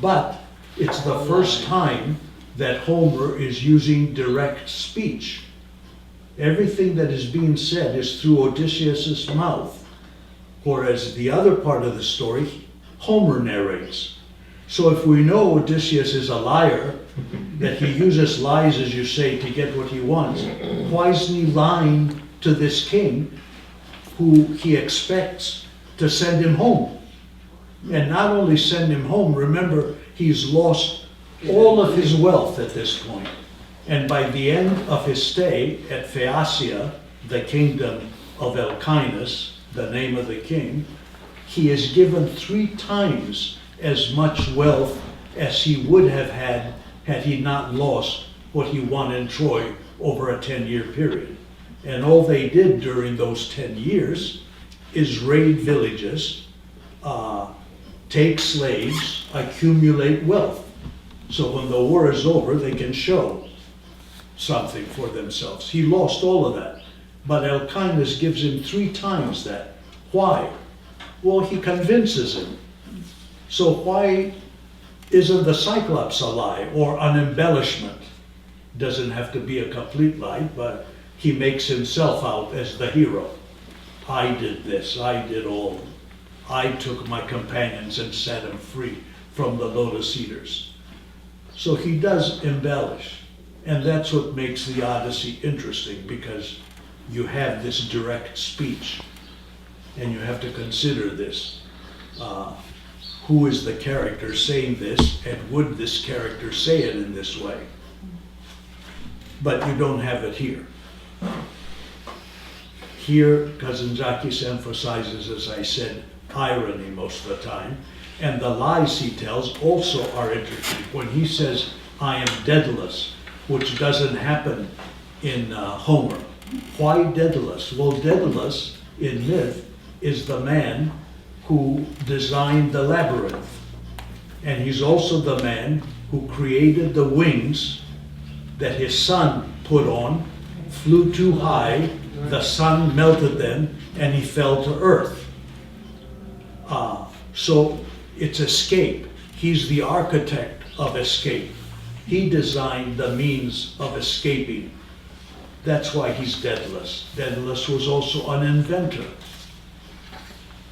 But it's the first time that Homer is using direct speech. Everything that is being said is through Odysseus' mouth, whereas the other part of the story, Homer narrates. So if we know Odysseus is a liar, that he uses lies, as you say, to get what he wants, why isn't he lying to this king who he expects to send him home? And not only send him home, remember, he's lost all of his wealth at this point. And by the end of his stay at Phaeacia, the kingdom of Elchinus, the name of the king, he is given 3 times as much wealth as he would have had he not lost what he won in Troy over a 10-year period. And all they did during those 10 years is raid villages, take slaves, accumulate wealth. So when the war is over, they can show something for themselves. He lost all of that. But Elchinus gives him 3 times that. Why? Well, he convinces him. So why isn't the Cyclops a lie or an embellishment? Doesn't have to be a complete lie, but he makes himself out as the hero. I did this, I did all. I took my companions and set them free from the lotus eaters. So he does embellish. And that's what makes the Odyssey interesting, because you have this direct speech. And you have to consider this. Who is the character saying this, and would this character say it in this way? But you don't have it here. Here, Kazantzakis emphasizes, as I said, irony most of the time, and the lies he tells also are interesting. When he says, I am Daedalus, which doesn't happen in Homer. Why Daedalus? Well, Daedalus in myth is the man who designed the labyrinth. And he's also the man who created the wings that his son put on, flew too high, the sun melted them, and he fell to earth. So it's escape. He's the architect of escape. He designed the means of escaping. That's why he's Daedalus. Daedalus was also an inventor.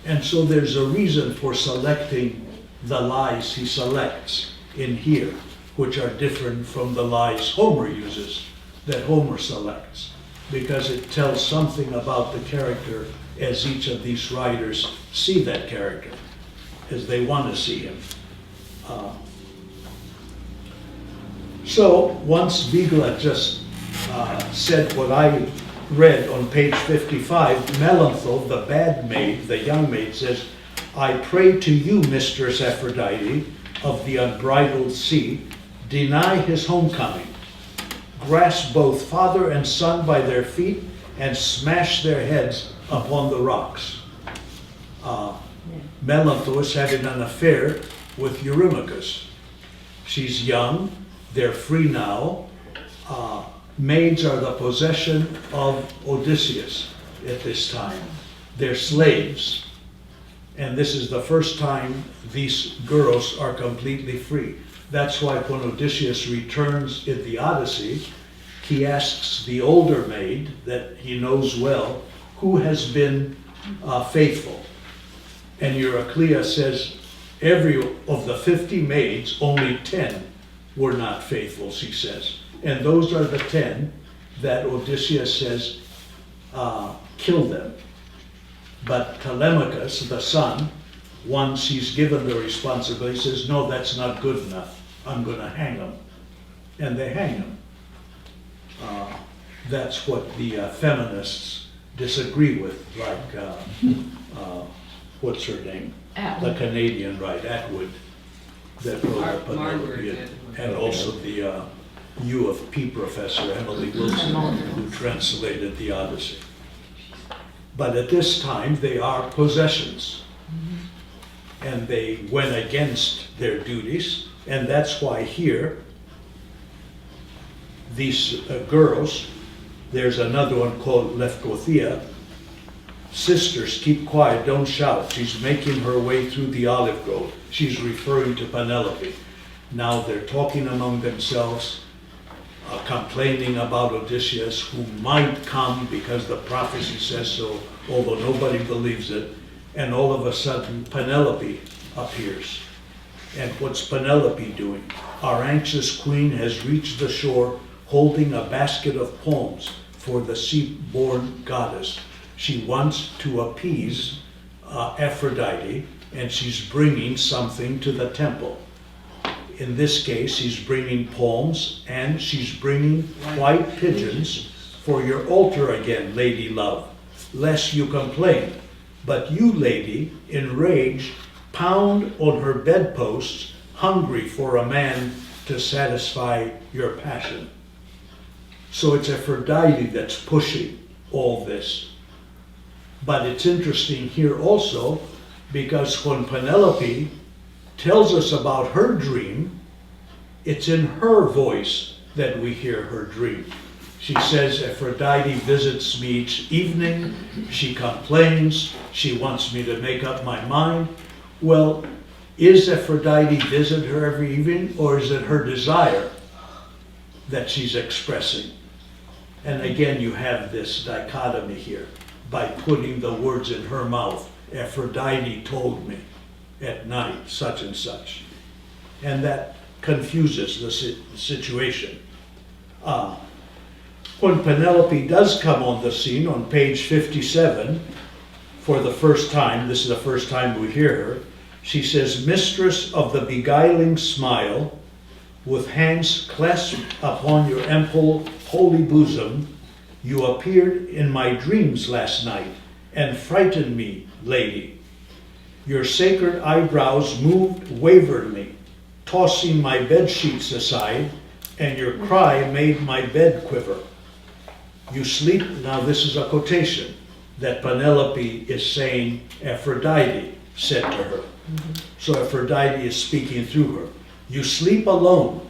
And so there's a reason for selecting the lies he selects in here, which are different from the lies Homer uses, that Homer selects, because it tells something about the character as each of these writers see that character, as they want to see him. So once Bigla just said what I read on page 55, Melantho, the bad maid, the young maid, says, I pray to you, Mistress Aphrodite of the unbridled sea, deny his homecoming, grasp both father and son by their feet, and smash their heads upon the rocks. Melantho is having an affair with Eurymachus. She's young, they're free now. Maids are the possession of Odysseus at this time. They're slaves. And this is the first time these girls are completely free. That's why when Odysseus returns in the Odyssey, he asks the older maid that he knows well, who has been faithful. And Euryclea says, every of the 50 maids, only 10 were not faithful, she says. And those are the 10 that Odysseus says, kill them. But Telemachus, the son, once he's given the responsibility, says, no, that's not good enough. I'm going to hang him. And they hang him. That's what the feminists disagree with, like, what's her name? Atwood. The Canadian, right, Atwood, that wrote up Margaret Atwood. and also the U of P professor, Emily Wilson, who translated the Odyssey. But at this time, they are possessions. And they went against their duties, and that's why here, these girls, there's another one called Lefkothea, sisters, keep quiet, don't shout. She's making her way through the olive grove. She's referring to Penelope. Now they're talking among themselves, complaining about Odysseus, who might come because the prophecy says so, although nobody believes it. And all of a sudden, Penelope appears. And what's Penelope doing? Our anxious queen has reached the shore holding a basket of palms for the sea-born goddess. She wants to appease Aphrodite, and she's bringing something to the temple. In this case, she's bringing palms, and she's bringing white pigeons for your altar again, lady love, lest you complain. But you, lady, in rage, pound on her bedposts, hungry for a man to satisfy your passion. So it's Aphrodite that's pushing all this. But it's interesting here also, because when Penelope tells us about her dream, it's in her voice that we hear her dream. She says Aphrodite visits me each evening. She complains. She wants me to make up my mind. Well, is Aphrodite visit her every evening, or is it her desire that she's expressing? And again, you have this dichotomy here by putting the words in her mouth. Aphrodite told me at night, such and such. And that confuses the situation. When Penelope does come on the scene on page 57, for the first time, this is the first time we hear her, she says, "Mistress of the beguiling smile, with hands clasped upon your ample holy bosom, you appeared in my dreams last night and frightened me, lady. Your sacred eyebrows moved waveringly, tossing my bed sheets aside, and your cry made my bed quiver. You sleep," now this is a quotation that Penelope is saying Aphrodite said to her. So Aphrodite is speaking through her. "You sleep alone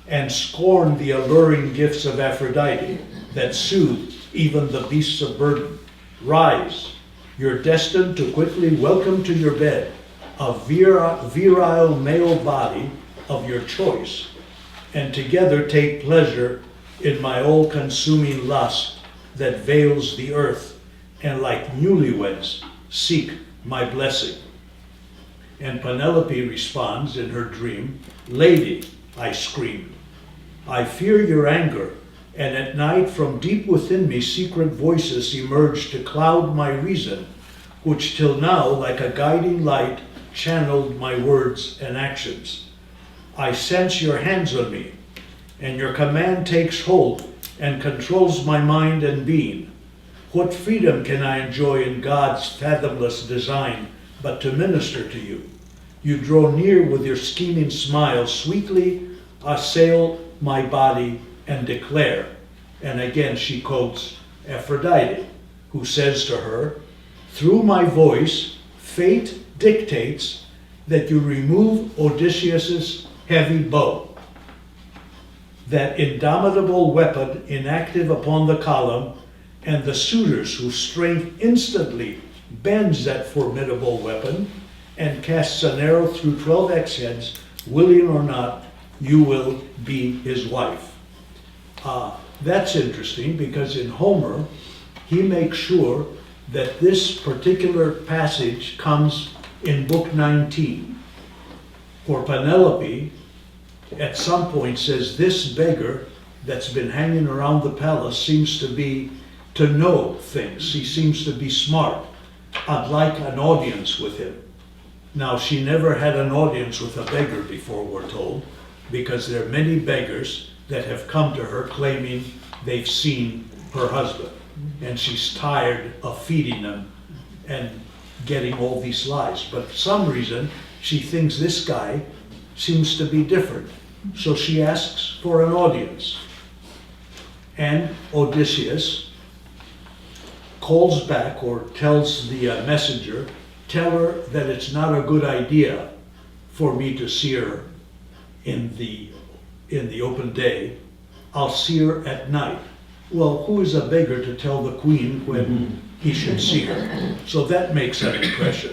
and scorn the alluring gifts of Aphrodite that soothe even the beasts of burden. Rise, you're destined to quickly welcome to your bed a virile male body of your choice, and together take pleasure in my all-consuming lust that veils the earth, and like newlyweds seek my blessing." And Penelope responds in her dream, "Lady," I screamed, "I fear your anger, and at night from deep within me secret voices emerge to cloud my reason, which till now like a guiding light channeled my words and actions. I sense your hands on me, and your command takes hold and controls my mind and being. What freedom can I enjoy in God's fathomless design but to minister to you? You draw near with your scheming smile, sweetly assail my body and declare." And again she quotes Aphrodite, who says to her, "Through my voice, fate dictates that you remove Odysseus's heavy bow, that indomitable weapon inactive upon the column, and the suitors whose strength instantly bends that formidable weapon and casts an arrow through 12 axe heads, willing or not, you will be his wife." That's interesting because in Homer, he makes sure that this particular passage comes in book 19, where Penelope at some point says, "This beggar that's been hanging around the palace seems to know things. He seems to be smart. I'd like an audience with him." Now, she never had an audience with a beggar before, we're told, because there are many beggars that have come to her claiming they've seen her husband. And she's tired of feeding them and getting all these lies. But for some reason, she thinks this guy seems to be different. So she asks for an audience. And Odysseus calls back or tells the messenger, "Tell her that it's not a good idea for me to see her in the open day. I'll see her at night." Well, who is a beggar to tell the queen when he should see her? So that makes an impression.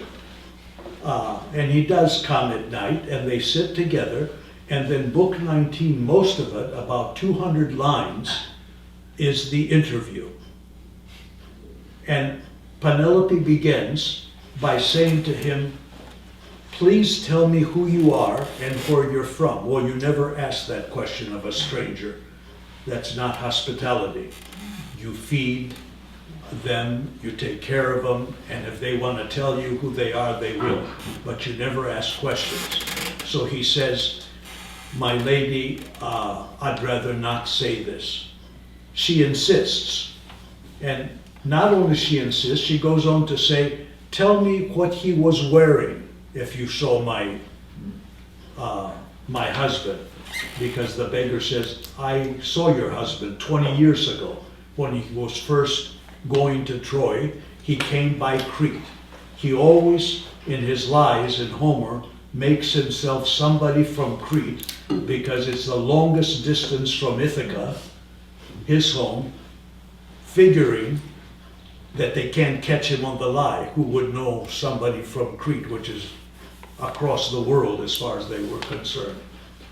And he does come at night, and they sit together, and then book 19, most of it, about 200 lines, is the interview. And Penelope begins by saying to him, "Please tell me who you are and where you're from." Well, you never ask that question of a stranger. That's not hospitality. You feed them, you take care of them, and if they want to tell you who they are, they will. But you never ask questions. So he says, "My lady, I'd rather not say this." She insists. And not only she insists, she goes on to say, "Tell me what he was wearing if you saw my husband." Because the beggar says, "I saw your husband 20 years ago when he was first going to Troy. He came by Crete. He always, in his lies in Homer, makes himself somebody from Crete because it's the longest distance from Ithaca. his home, figuring that they can't catch him on the lie. Who would know somebody from Crete, which is across the world as far as they were concerned.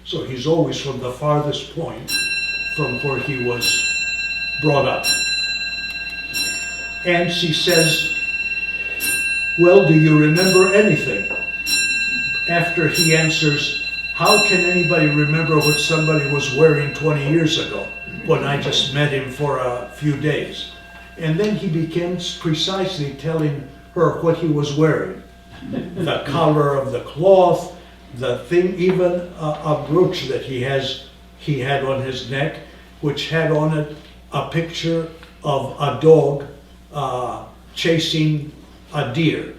So he's always from the farthest point from where he was brought up. And she says, well, do you remember anything? After he answers, how can anybody remember what somebody was wearing 20 years ago when I just met him for a few days? And then he begins precisely telling her what he was wearing. The color of the cloth, the thing, even a brooch that he had on his neck, which had on it a picture of a dog chasing a deer.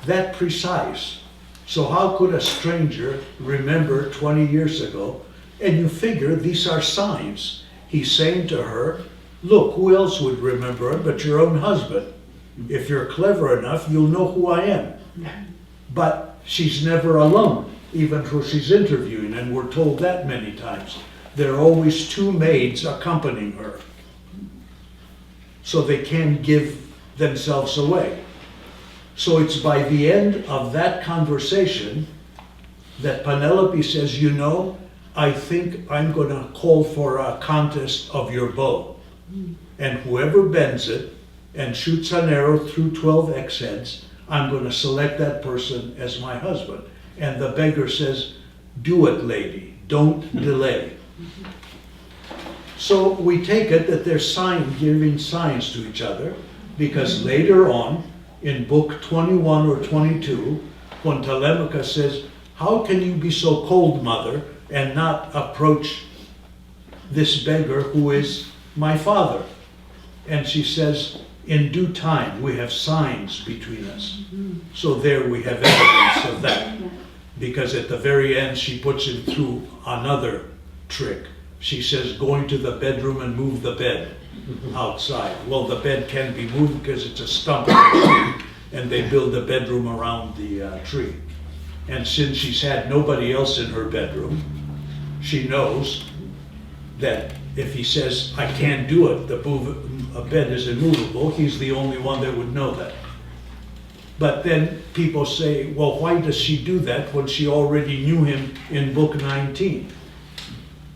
That precise. So how could a stranger remember 20 years ago? And you figure these are signs. He's saying to her, look, who else would remember it but your own husband? If you're clever enough, you'll know who I am. But she's never alone, even though she's interviewing, and we're told that many times. There are always two maids accompanying her, so they can't give themselves away. So it's by the end of that conversation that Penelope says, you know, I think I'm going to call for a contest of your bow. And whoever bends it and shoots an arrow through 12 X heads, I'm going to select that person as my husband. And the beggar says, do it, lady, don't delay. So we take it that they're giving signs to each other, because later on, in book 21 or 22, when Telemachus says, how can you be so cold, mother, and not approach this beggar who is my father? And she says, in due time, we have signs between us. So there we have evidence of that. Because at the very end, she puts him through another trick. She says, going to the bedroom and move the bed outside. Well, the bed can't be moved because it's a stump of a tree, and they build a bedroom around the tree. And since she's had nobody else in her bedroom, she knows that if he says, I can't do it, the bed is immovable, he's the only one that would know that. But then people say, well, why does she do that when she already knew him in book 19?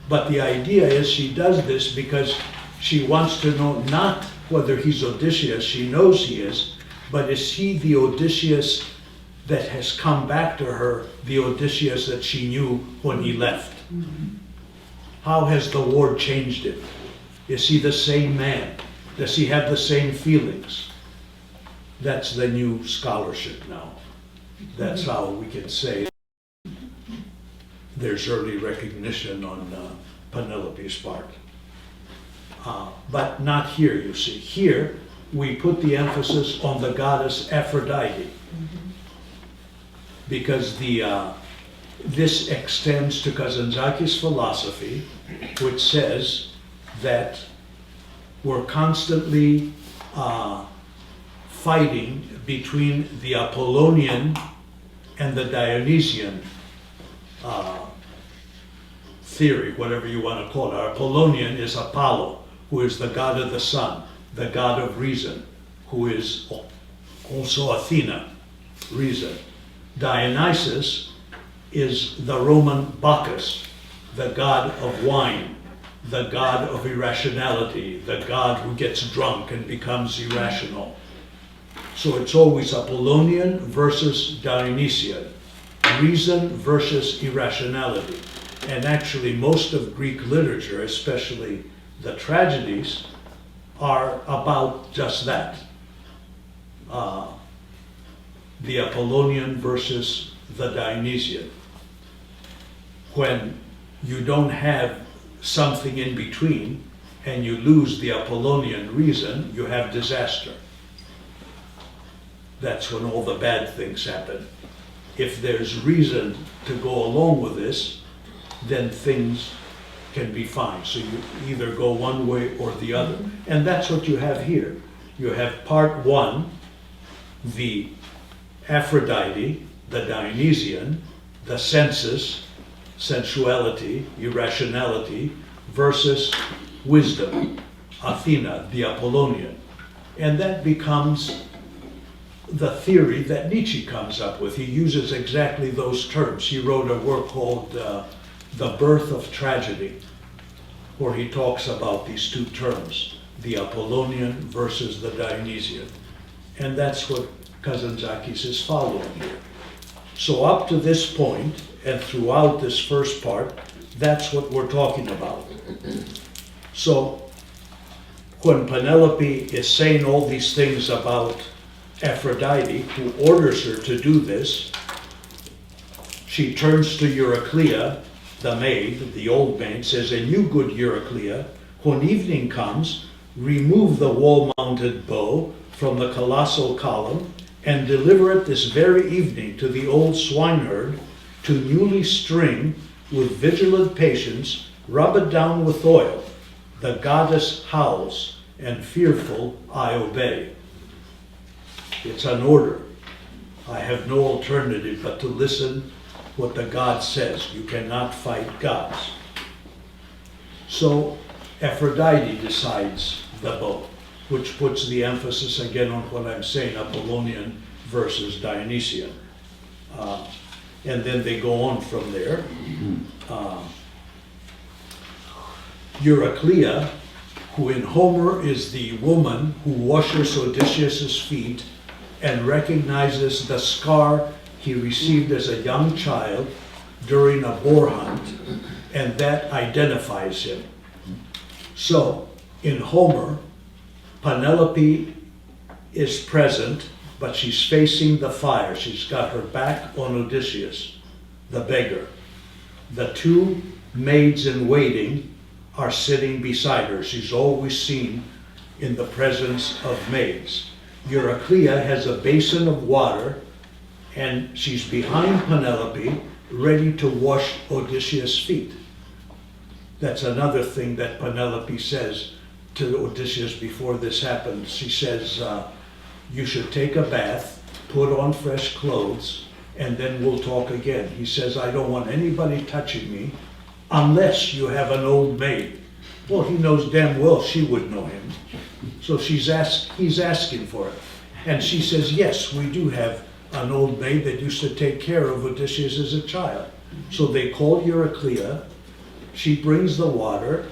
But the idea is she does this because she wants to know not whether he's Odysseus, she knows he is, but is he the Odysseus that has come back to her, the Odysseus that she knew when he left? How has the war changed him? Is he the same man? Does he have the same feelings? That's the new scholarship now. That's how we can say there's early recognition on Penelope's part. But not here, you see. Here, we put the emphasis on the goddess Aphrodite. Because this extends to Kazantzakis' philosophy, which says that we're constantly fighting between the Apollonian and the Dionysian theory, whatever you want to call it. Our Apollonian is Apollo, who is the god of the sun, the god of reason, who is also Athena, reason. Dionysus is the Roman Bacchus, the god of wine, the god of irrationality, the god who gets drunk and becomes irrational. So it's always Apollonian versus Dionysian, reason versus irrationality. And actually most of Greek literature, especially the tragedies, are about just that. The Apollonian versus the Dionysian. When you don't have something in between and you lose the Apollonian reason, you have disaster. That's when all the bad things happen. If there's reason to go along with this, then things can be fine. So you either go one way or the other. And that's what you have here. You have part one, the Aphrodite, the Dionysian, the senses, sensuality, irrationality, versus wisdom, Athena, the Apollonian. And that becomes the theory that Nietzsche comes up with. He uses exactly those terms. He wrote a work called The Birth of Tragedy, where he talks about these two terms, the Apollonian versus the Dionysian. And that's what Kazantzakis is following here. So up to this point, and throughout this first part, that's what we're talking about. So when Penelope is saying all these things about Aphrodite, who orders her to do this, she turns to Euryclea, the maid, the old maid, says, "And you, good Euryclea, when evening comes, remove the wall-mounted bow from the colossal column and deliver it this very evening to the old swineherd to newly string with vigilant patience, rub it down with oil. The goddess howls, and fearful I obey." It's an order. I have no alternative but to listen what the god says. You cannot fight gods. So Aphrodite decides the bow, which puts the emphasis again on what I'm saying, Apollonian versus Dionysian. And then they go on from there. Euryclea, who in Homer is the woman who washes Odysseus' feet and recognizes the scar he received as a young child during a boar hunt, and that identifies him. So, in Homer, Penelope is present, but she's facing the fire. She's got her back on Odysseus, the beggar. The two maids in waiting are sitting beside her. She's always seen in the presence of maids. Euryclea has a basin of water, and she's behind Penelope, ready to wash Odysseus' feet. That's another thing that Penelope says to Odysseus before this happens. She says, you should take a bath, put on fresh clothes, and then we'll talk again. He says, I don't want anybody touching me unless you have an old maid. Well, he knows damn well she would know him. So he's asking for it. And she says, yes, we do have an old maid that used to take care of Odysseus as a child. So they call Euryclea. She brings the water.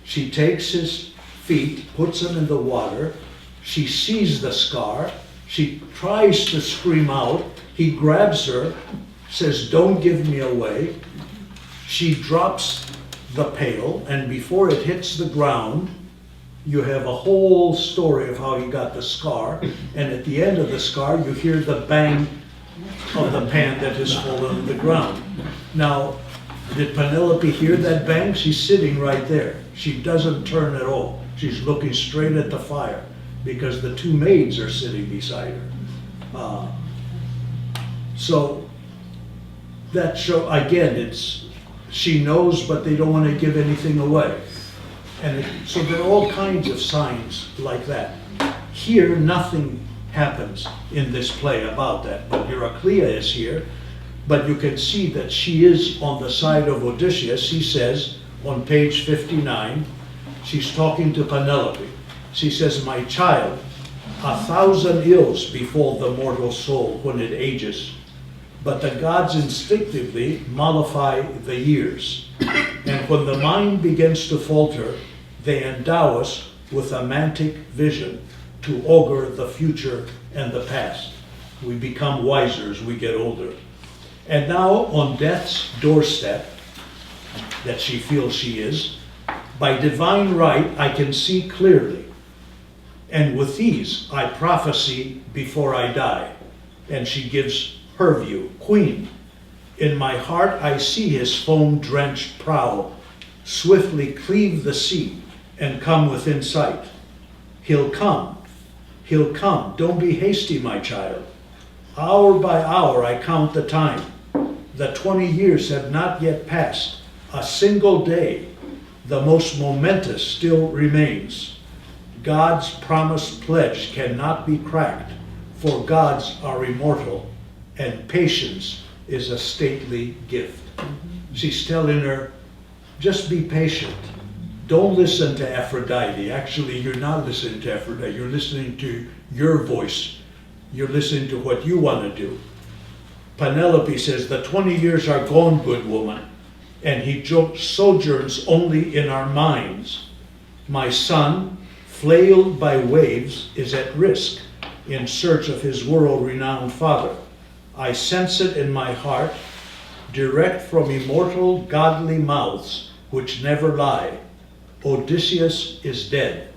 She takes his feet, puts them in the water. She sees the scar. She tries to scream out. He grabs her, says, don't give me away. She drops the pail, and before it hits the ground, you have a whole story of how he got the scar. And at the end of the scar, you hear the bang of the pan that has fallen on the ground. Now, did Penelope hear that bang? She's sitting right there. She doesn't turn at all. She's looking straight at the fire because the two maids are sitting beside her. So that show, again, it's, she knows, but they don't want to give anything away. And so there are all kinds of signs like that. Here, nothing happens in this play about that, but Euryclea is here. But you can see that she is on the side of Odysseus. She says on page 59, she's talking to Penelope. She says, my child, 1,000 ills befall the mortal soul when it ages, but the gods instinctively mollify the years. And when the mind begins to falter, they endow us with a mantic vision to augur the future and the past. We become wiser as we get older. And now on death's doorstep, that she feels she is, by divine right I can see clearly. And with these I prophesy before I die. And she gives her view. Queen, in my heart I see his foam-drenched prow swiftly cleave the sea and come within sight. He'll come, don't be hasty, my child. Hour by hour I count the time. The 20 years have not yet passed. A single day, the most momentous, still remains. God's promised pledge cannot be cracked, for gods are immortal, and patience is a stately gift. She's telling her, just be patient. don't listen to Aphrodite. Actually, you're not listening to Aphrodite. You're listening to your voice. You're listening to what you want to do. Penelope says, the 20 years are gone, good woman, and he sojourns only in our minds. My son, flailed by waves, is at risk in search of his world-renowned father. I sense it in my heart, direct from immortal, godly mouths, which never lie. Odysseus is dead.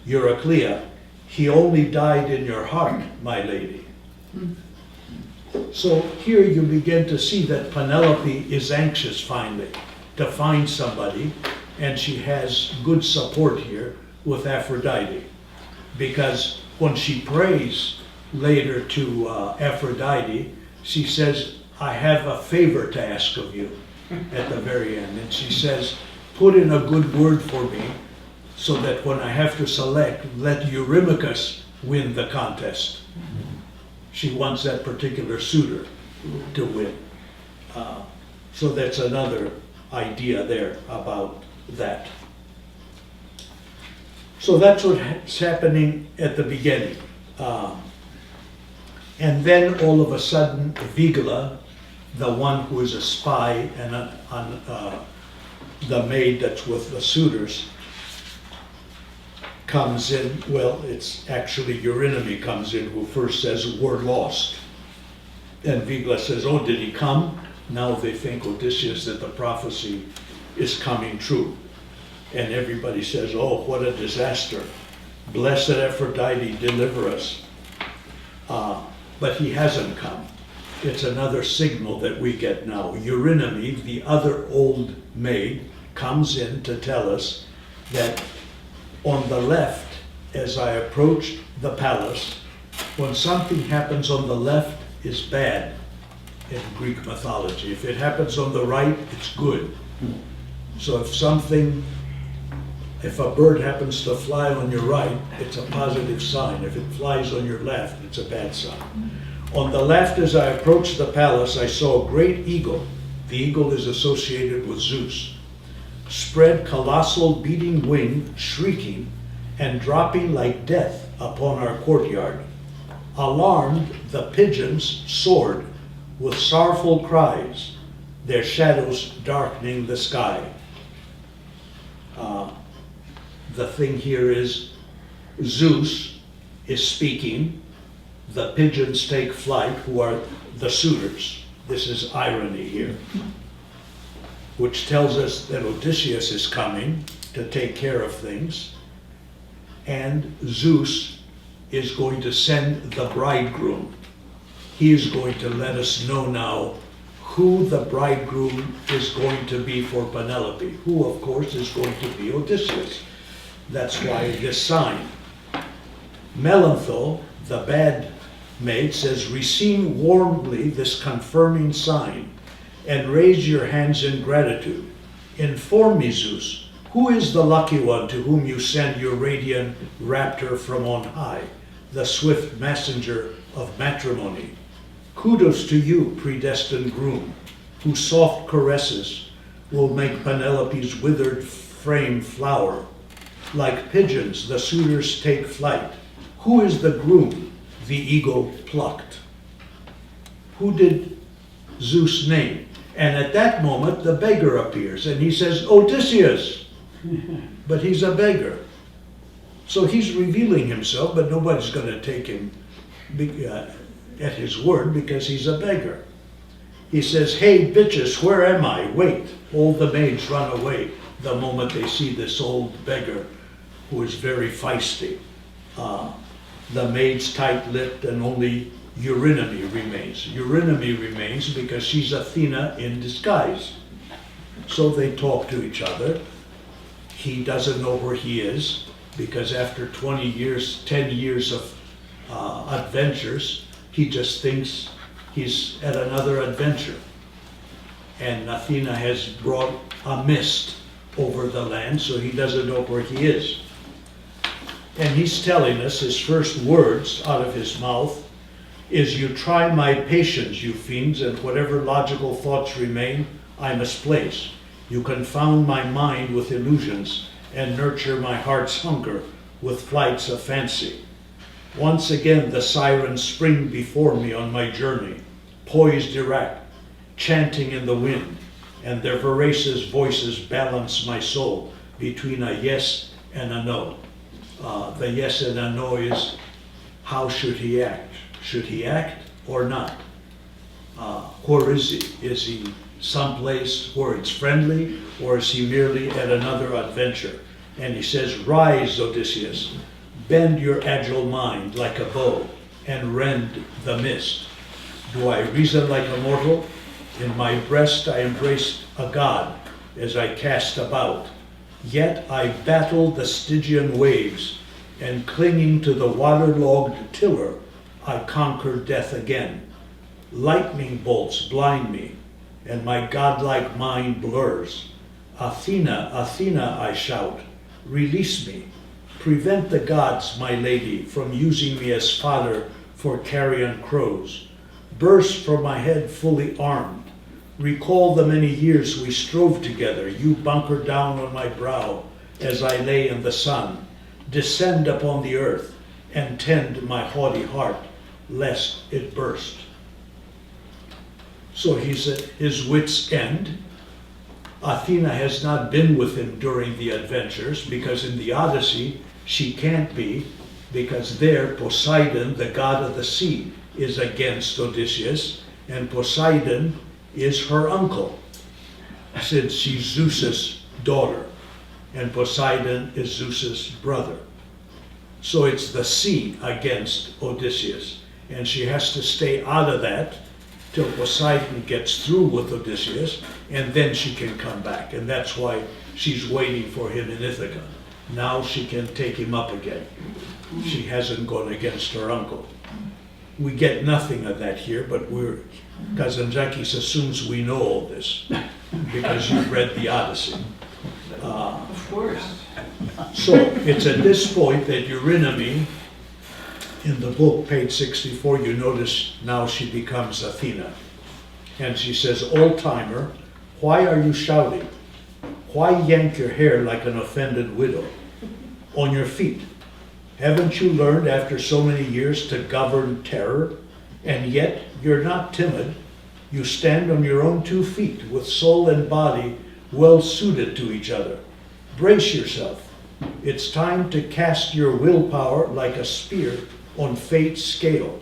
Euryclea, he only died in your heart, my lady. So here you begin to see that Penelope is anxious finally to find somebody, and she has good support here with Aphrodite. Because when she prays later to Aphrodite, she says, I have a favor to ask of you at the very end. And she says, put in a good word for me so that when I have to select, let Eurymachus win the contest. She wants that particular suitor to win. So that's another idea there about that. So that's what's happening at the beginning. And then all of a sudden, Vigla, the one who is a spy and the maid that's with the suitors, comes in. Well, it's actually Eurynome comes in, who first says, we're lost. And Vigla says, oh, did he come? Now they think, Odysseus, that the prophecy is coming true. And everybody says, oh, what a disaster. Blessed Aphrodite, deliver us. But he hasn't come. It's another signal that we get now. Eurynome, the other old maid, comes in to tell us that on the left, as I approached the palace, when something happens on the left, is bad in Greek mythology. If it happens on the right, it's good. So if a bird happens to fly on your right, it's a positive sign. If it flies on your left, it's a bad sign. On the left, as I approached the palace, I saw a great eagle. The eagle is associated with Zeus. Spread colossal beating wing, shrieking, and dropping like death upon our courtyard. Alarmed, the pigeons soared with sorrowful cries, their shadows darkening the sky. The thing here is Zeus is speaking, the pigeons take flight, who are the suitors. This is irony here, which tells us that Odysseus is coming to take care of things, and Zeus is going to send the bridegroom. He is going to let us know now who the bridegroom is going to be for Penelope, who of course is going to be Odysseus. That's why this sign. Melantho, the bad maid, says, receive warmly this confirming sign and raise your hands in gratitude. Inform me, Zeus, who is the lucky one to whom you send your radiant raptor from on high, the swift messenger of matrimony? Kudos to you, predestined groom, whose soft caresses will make Penelope's withered frame flower. Like pigeons, the suitors take flight. Who is the groom the eagle plucked? Who did Zeus name? And at that moment, the beggar appears, and he says, Odysseus! But he's a beggar. So he's revealing himself, but nobody's going to take him at his word because he's a beggar. He says, hey, bitches, where am I? Wait. All the maids run away the moment they see this old beggar who is very feisty. The maid's tight-lipped, and only Eurynome remains. Eurynome remains because she's Athena in disguise. So they talk to each other. He doesn't know where he is because after 20 years, 10 years of adventures, he just thinks he's at another adventure. And Athena has brought a mist over the land, so he doesn't know where he is. And he's telling us, his first words out of his mouth is, you try my patience, you fiends, and whatever logical thoughts remain, I misplace. You confound my mind with illusions and nurture my heart's hunger with flights of fancy. Once again the sirens spring before me on my journey, poised erect, chanting in the wind, and their voracious voices balance my soul between a yes and a no. The yes and a no is, how should he act? Should he act or not? Where is he? Is he someplace where it's friendly, or is he merely at another adventure? And he says, rise, Odysseus, bend your agile mind like a bow, and rend the mist. Do I reason like a mortal? In my breast I embraced a god as I cast about. Yet I battled the Stygian waves, and clinging to the waterlogged tiller, I conquered death again. Lightning bolts blind me, and my godlike mind blurs. Athena, Athena, I shout, release me. Prevent the gods, my lady, from using me as fodder for carrion crows. Burst from my head fully armed. Recall the many years we strove together. You bunker down on my brow as I lay in the sun. Descend upon the earth and tend my haughty heart, lest it burst. So he's at his wit's end. Athena has not been with him during the adventures, because in the Odyssey she can't be, because there Poseidon, the god of the sea, is against Odysseus, and Poseidon is her uncle, since she's Zeus's daughter, and Poseidon is Zeus's brother. So it's the sea against Odysseus, and she has to stay out of that till Poseidon gets through with Odysseus, and then she can come back. And that's why she's waiting for him in Ithaca. Now she can take him up again. She hasn't gone against her uncle. We get nothing of that here, but Kazantzakis assumes we know all this, because you've read the Odyssey. Of course. So it's at this point that Eurynome, in the book, page 64, you notice now she becomes Athena. And she says, old-timer, why are you shouting? Why yank your hair like an offended widow? On your feet. Haven't you learned after so many years to govern terror? And yet you're not timid. You stand on your own 2 feet with soul and body well suited to each other. Brace yourself. It's time to cast your willpower like a spear on fate's scale,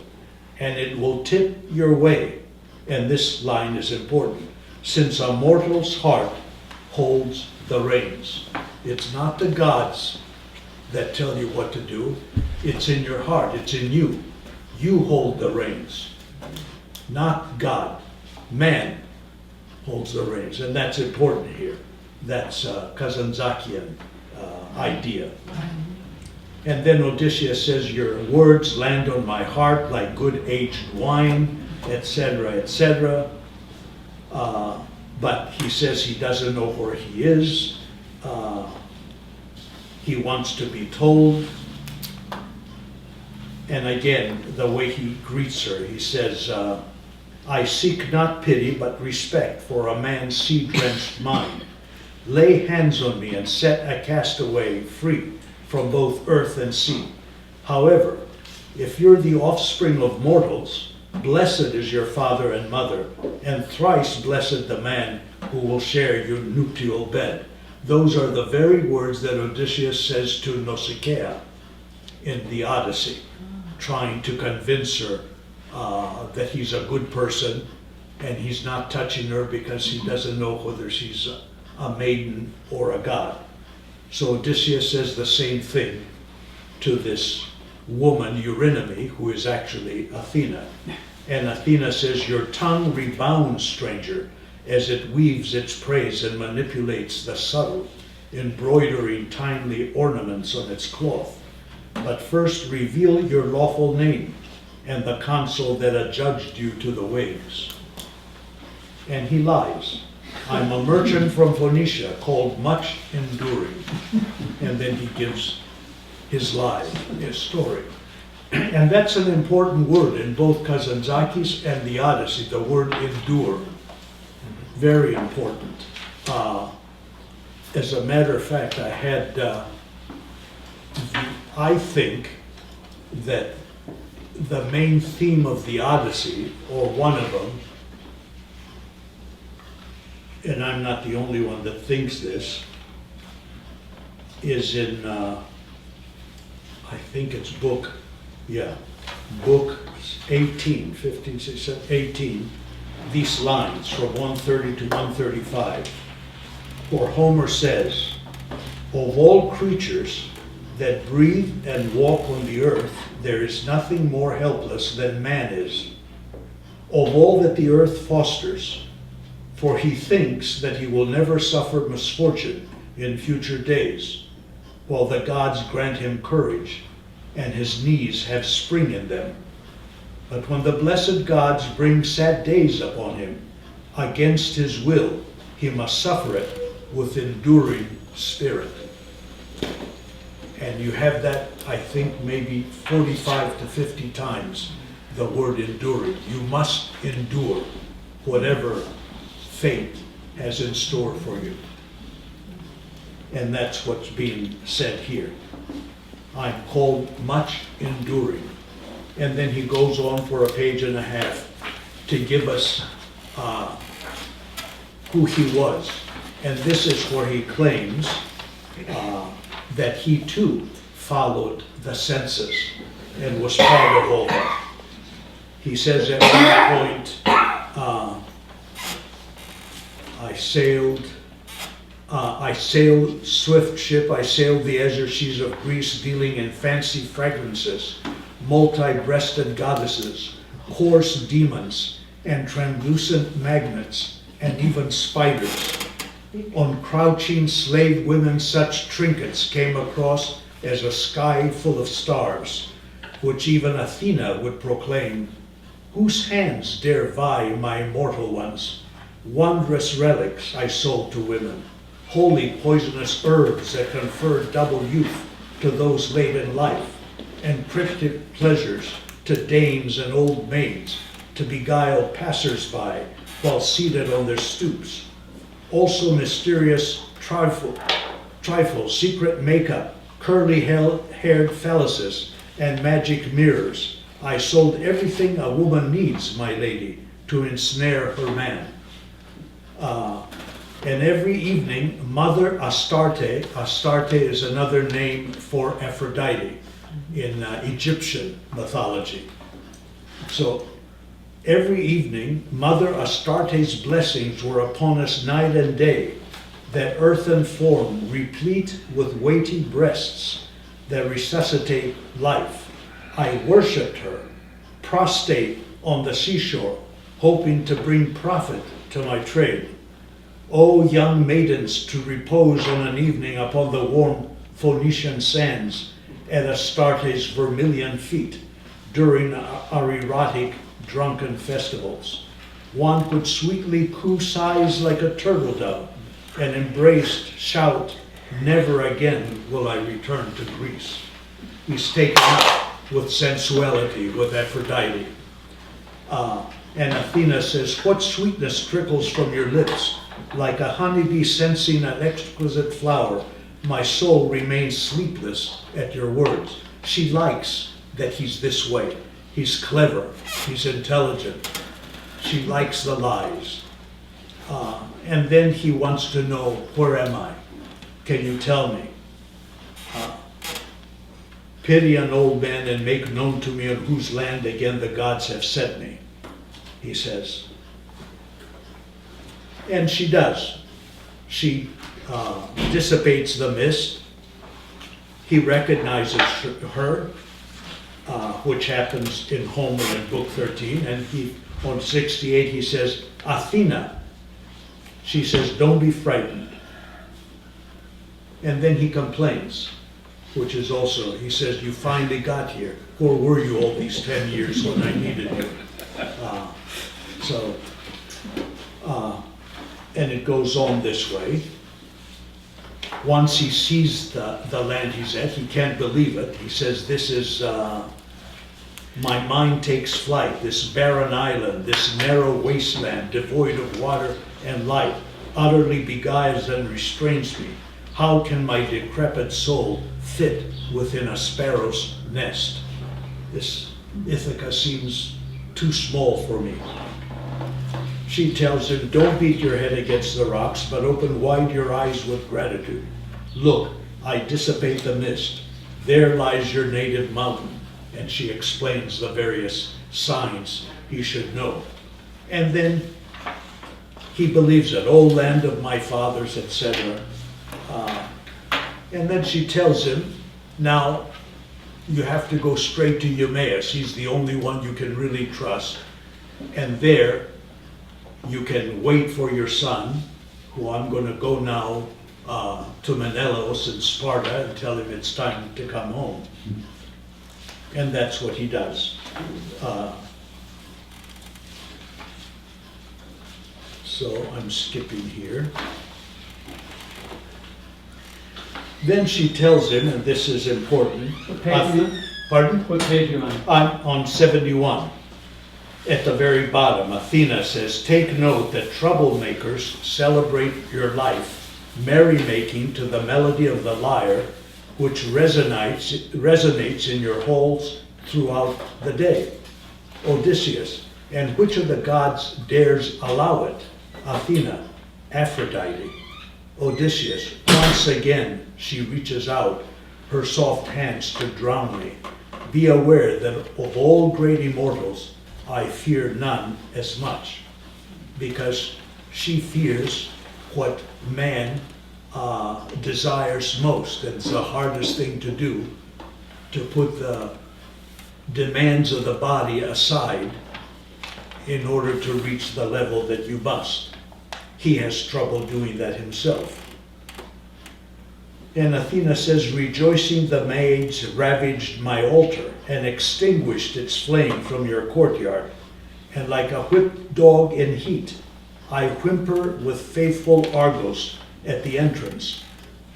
and it will tip your way. And this line is important. Since a mortal's heart holds the reins. It's not the gods that tell you what to do. It's in your heart. It's in you. You hold the reins, not God. Man holds the reins, and that's important here. That's a Kazantzakian idea. And then Odysseus says, your words land on my heart like good aged wine, etc., etc. But he says he doesn't know where he is. He wants to be told. And again, the way he greets her, he says, I seek not pity, but respect for a man's sea-drenched mind. Lay hands on me and set a castaway free from both earth and sea. However, if you're the offspring of mortals, blessed is your father and mother, and thrice blessed the man who will share your nuptial bed. Those are the very words that Odysseus says to Nausicaa in the Odyssey, trying to convince her that he's a good person, and he's not touching her because he doesn't know whether she's a maiden or a god. So Odysseus says the same thing to this woman, Eurynome, who is actually Athena. And Athena says, your tongue rebounds, stranger, as it weaves its praise and manipulates the subtle, embroidering timely ornaments on its cloth. But first reveal your lawful name and the consul that adjudged you to the waves. And he lies. I'm a merchant from Phoenicia called Much Enduring. And then he gives his lie, his story. And that's an important word in both Kazantzakis and the Odyssey, the word endure. Very important. as a matter of fact, I think that the main theme of the Odyssey, or one of them, and I'm not the only one that thinks this, is in, I think it's book 18, 15, 16, 18, these lines from 130 to 135, where Homer says, of all creatures that breathe and walk on the earth, there is nothing more helpless than man is. Of all that the earth fosters, for he thinks that he will never suffer misfortune in future days, while the gods grant him courage, and his knees have spring in them. But when the blessed gods bring sad days upon him, against his will, he must suffer it with enduring spirit. And you have that, I think, maybe 45 to 50 times, the word enduring. You must endure whatever fate has in store for you. And that's what's being said here. I'm called much enduring. And then he goes on for a page and a half to give us who he was. And this is where he claims that he too followed the census and was part of all that. He says at one point, I sailed swift ship, I sailed the azure seas of Greece, dealing in fancy fragrances, multi-breasted goddesses, coarse demons, and translucent magnets, and even spiders. On crouching slave women such trinkets came across as a sky full of stars, which even Athena would proclaim, whose hands dare vie my immortal ones? Wondrous relics I sold to women, holy poisonous herbs that confer double youth to those late in life, and cryptic pleasures to dames and old maids to beguile passers-by while seated on their stoops. Also mysterious trifles, secret makeup, curly-haired phalluses, and magic mirrors. I sold everything a woman needs, my lady, to ensnare her man. And every evening, Mother Astarte is another name for Aphrodite in Egyptian mythology. So every evening, Mother Astarte's blessings were upon us night and day, that earthen form replete with weighty breasts that resuscitate life. I worshipped her, prostrate on the seashore, hoping to bring profit to my trade. O young maidens, to repose on an evening upon the warm Phoenician sands at Astarte's vermilion feet during our erotic drunken festivals. One could sweetly coo sighs like a turtle dove, and embraced shout, never again will I return to Greece. He's taken up with sensuality, with Aphrodite. And Athena says, what sweetness trickles from your lips? Like a honeybee sensing an exquisite flower, my soul remains sleepless at your words. She likes that he's this way. He's clever, he's intelligent. She likes the lies. And then he wants to know, where am I? Can you tell me? Pity an old man and make known to me on whose land again the gods have set me, he says. And she does. She dissipates the mist. He recognizes her, which happens in Homer in Book 13. And on 68, he says, Athena. She says, don't be frightened. And then he complains, which is also, he says, you finally got here. Where were you all these 10 years when I needed you? And it goes on this way. Once he sees the land he's at, he can't believe it. He says, this is, my mind takes flight, this barren island, this narrow wasteland, devoid of water and light, utterly beguiles and restrains me. How can my decrepit soul fit within a sparrow's nest? This Ithaca seems too small for me. She tells him, don't beat your head against the rocks, but open wide your eyes with gratitude. Look, I dissipate the mist. There lies your native mountain. And she explains the various signs he should know. And then he believes it, O land of my fathers, etc. And then she tells him, now you have to go straight to Eumaeus. He's the only one you can really trust. And there you can wait for your son, who I'm going to go now to Menelaus in Sparta and tell him it's time to come home. And that's what he does. So I'm skipping here. Then she tells him, and this is important. What page you on? Pardon? What page you on? I'm on 71. At the very bottom, Athena says, take note that troublemakers celebrate your life, merrymaking to the melody of the lyre, which resonates in your halls throughout the day. Odysseus, and which of the gods dares allow it? Athena, Aphrodite. Odysseus, once again she reaches out her soft hands to drown me. Be aware that of all great immortals, I fear none as much, because she fears what man desires most, and it's the hardest thing to do, to put the demands of the body aside in order to reach the level that you must. He has trouble doing that himself. And Athena says, rejoicing the maids ravaged my altar and extinguished its flame from your courtyard. And like a whipped dog in heat, I whimper with faithful Argos at the entrance.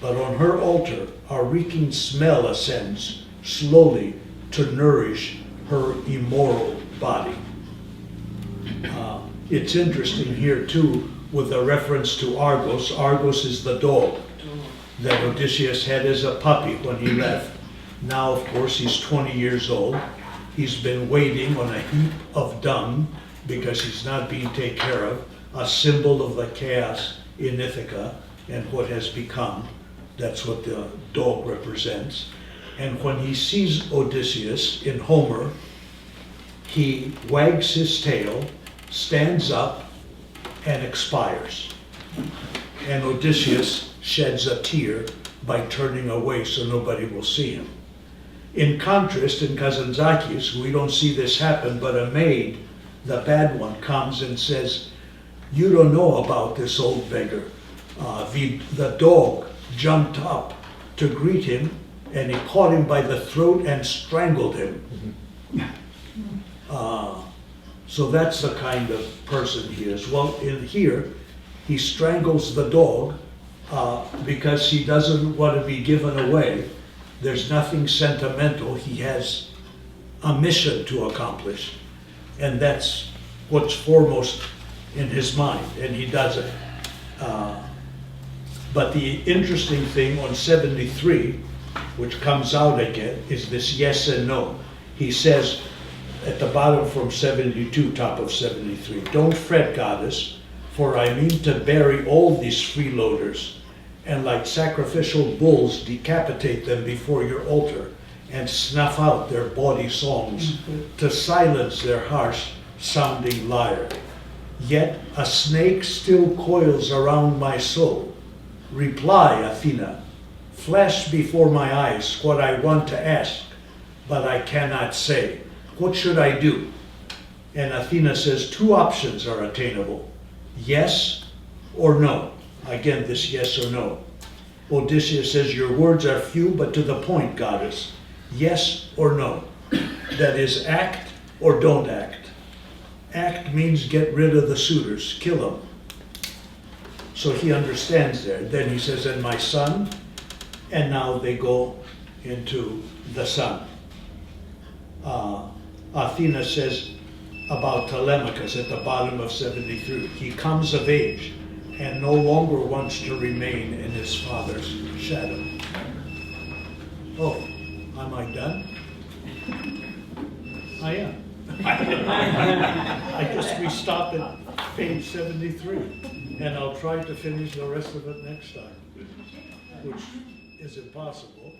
But on her altar, a reeking smell ascends slowly to nourish her immoral body. It's interesting here too, with a reference to Argos. Argos is the dog that Odysseus had as a puppy when he left. Now, of course, he's 20 years old. He's been waiting on a heap of dung because he's not being taken care of, a symbol of the chaos in Ithaca and what has become. That's what the dog represents. And when he sees Odysseus in Homer, he wags his tail, stands up, and expires. And Odysseus sheds a tear by turning away so nobody will see him. In contrast, in Kazantzakis, we don't see this happen, but a maid, the bad one, comes and says, you don't know about this old beggar. The dog jumped up to greet him, and he caught him by the throat and strangled him. So that's the kind of person he is. Well, in here, he strangles the dog because he doesn't want to be given away. There's nothing sentimental. He has a mission to accomplish, and that's what's foremost in his mind, and he does it. But the interesting thing on 73, which comes out again, is this yes and no. He says at the bottom from 72, top of 73, don't fret, goddess, for I mean to bury all these freeloaders, and like sacrificial bulls decapitate them before your altar, and snuff out their bawdy songs to silence their harsh sounding lyre. Yet a snake still coils around my soul. Reply, Athena, flash before my eyes what I want to ask, but I cannot say. What should I do? And Athena says 2 options are attainable. Yes or no. Again, this yes or no. Odysseus says, your words are few, but to the point, goddess. Yes or no. That is, act or don't act. Act means get rid of the suitors, kill them. So he understands there. Then he says, and my son, and now they go into the son. Athena says about Telemachus at the bottom of 73, he comes of age and no longer wants to remain in his father's shadow. Oh, am I done? I am. I guess we stop at page 73, and I'll try to finish the rest of it next time, which is impossible.